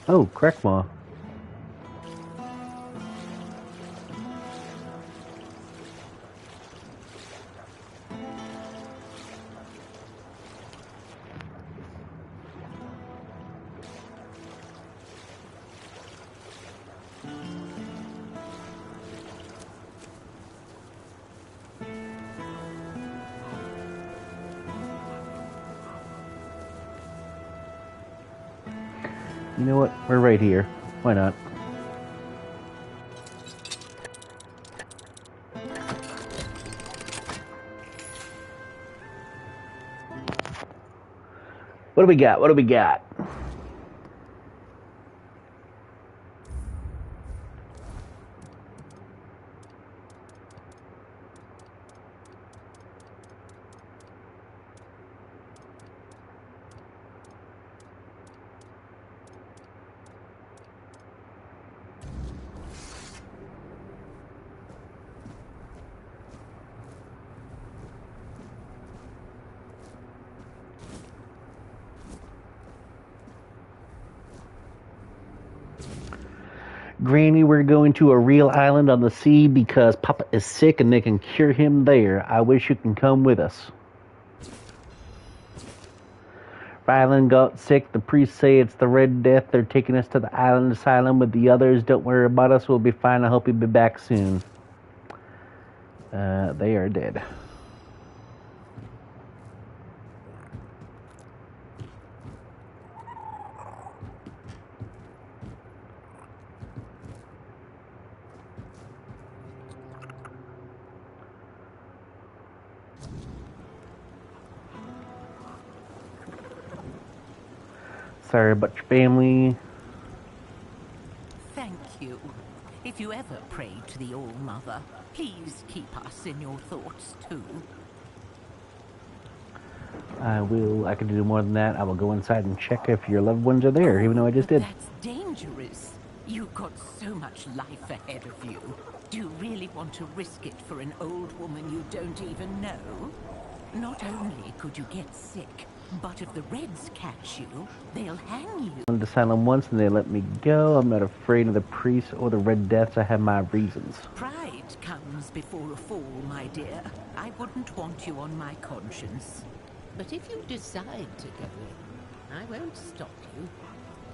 Oh, Crackmaw. You know what? We're right here. Why not? What do we got? What do we got? Granny, we're going to a real island on the sea because Papa is sick and they can cure him there. I wish you can come with us. Rylan got sick. The priests say it's the Red Death. They're taking us to the island asylum with the others. Don't worry about us. We'll be fine. I hope you'll be back soon. They are dead. Sorry about your family. Thank you. If you ever pray to the All-Mother, please keep us in your thoughts too. I will. I can do more than that. I will go inside and check if your loved ones are there, even though I just did. That's dangerous. You've got so much life ahead of you. Do you really want to risk it for an old woman you don't even know? Not only could you get sick, but if the Reds catch you, they'll hang you. I went to asylum once and they let me go. I'm not afraid of the priests or the Red Deaths. I have my reasons. Pride comes before a fall, my dear. I wouldn't want you on my conscience. But if you decide to go in, I won't stop you.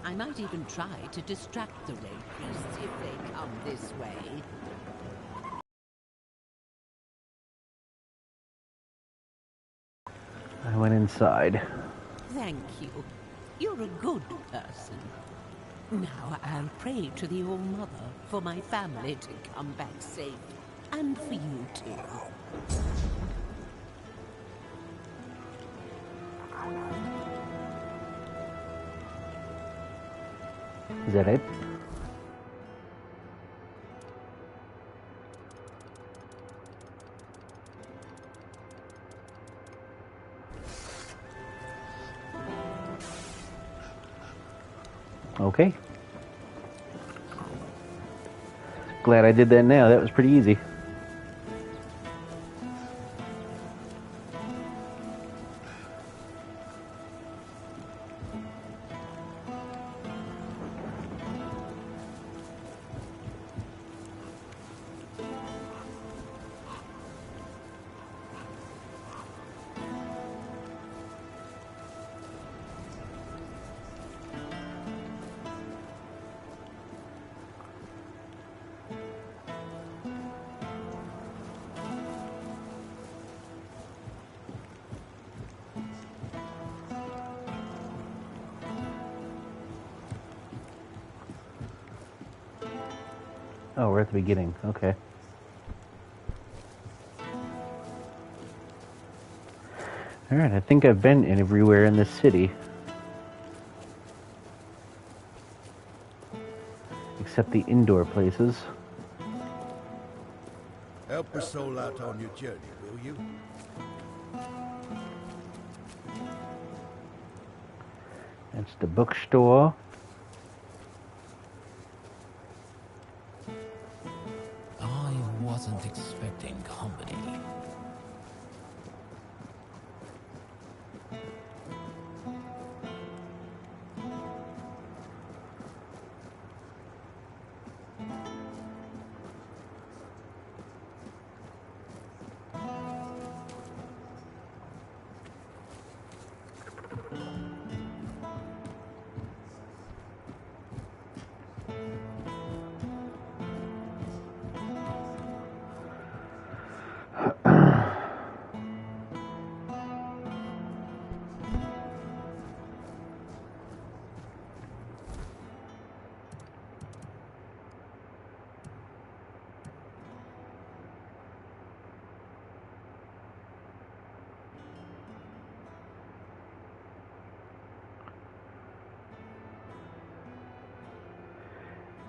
I might even try to distract the Red Priests if they come this way. I went inside. Thank you. You're a good person. Now I'll pray to the All-Mother for my family to come back safe. And for you too. Is that it? Okay. Glad I did that now. That was pretty easy. Oh, we're at the beginning. Okay. Alright, I think I've been everywhere in this city. Except the indoor places. Help a soul out on your journey, will you? That's the bookstore. I wasn't expecting company.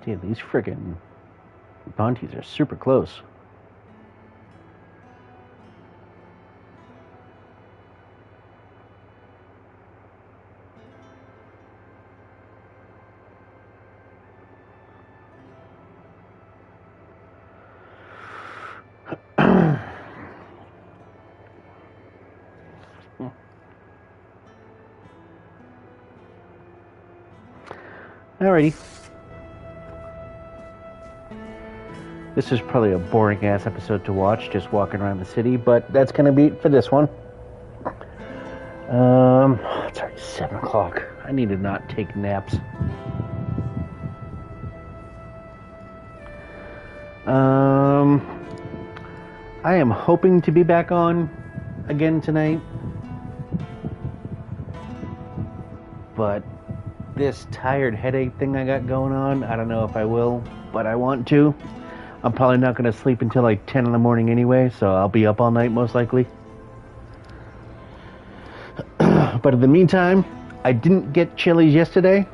Dude, these friggin' bounties are super close. Alrighty. This is probably a boring ass episode to watch, just walking around the city, but that's gonna be it for this one. It's already 7 o'clock. I need to not take naps. I am hoping to be back on again tonight, but this tired headache thing I got going on, I don't know if I will, but I want to. I'm probably not going to sleep until like 10 in the morning anyway, so I'll be up all night most likely. But in the meantime, I didn't get Chili's yesterday,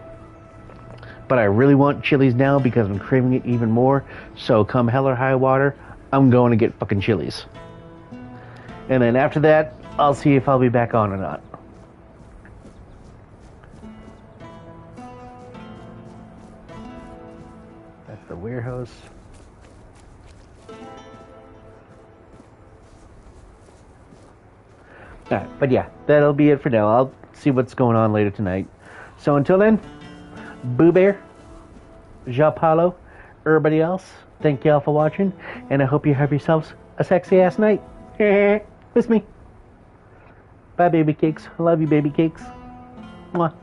but I really want Chili's now because I'm craving it even more. So come hell or high water, I'm going to get fucking Chili's. And then after that, I'll see if I'll be back on or not. That's the warehouse. Alright, but yeah, that'll be it for now. I'll see what's going on later tonight. So until then, Boo Bear, Ja Paulo, everybody else, thank y'all for watching, and I hope you have yourselves a sexy ass night. Miss me. Bye, baby cakes. Love you, baby cakes. Mwah.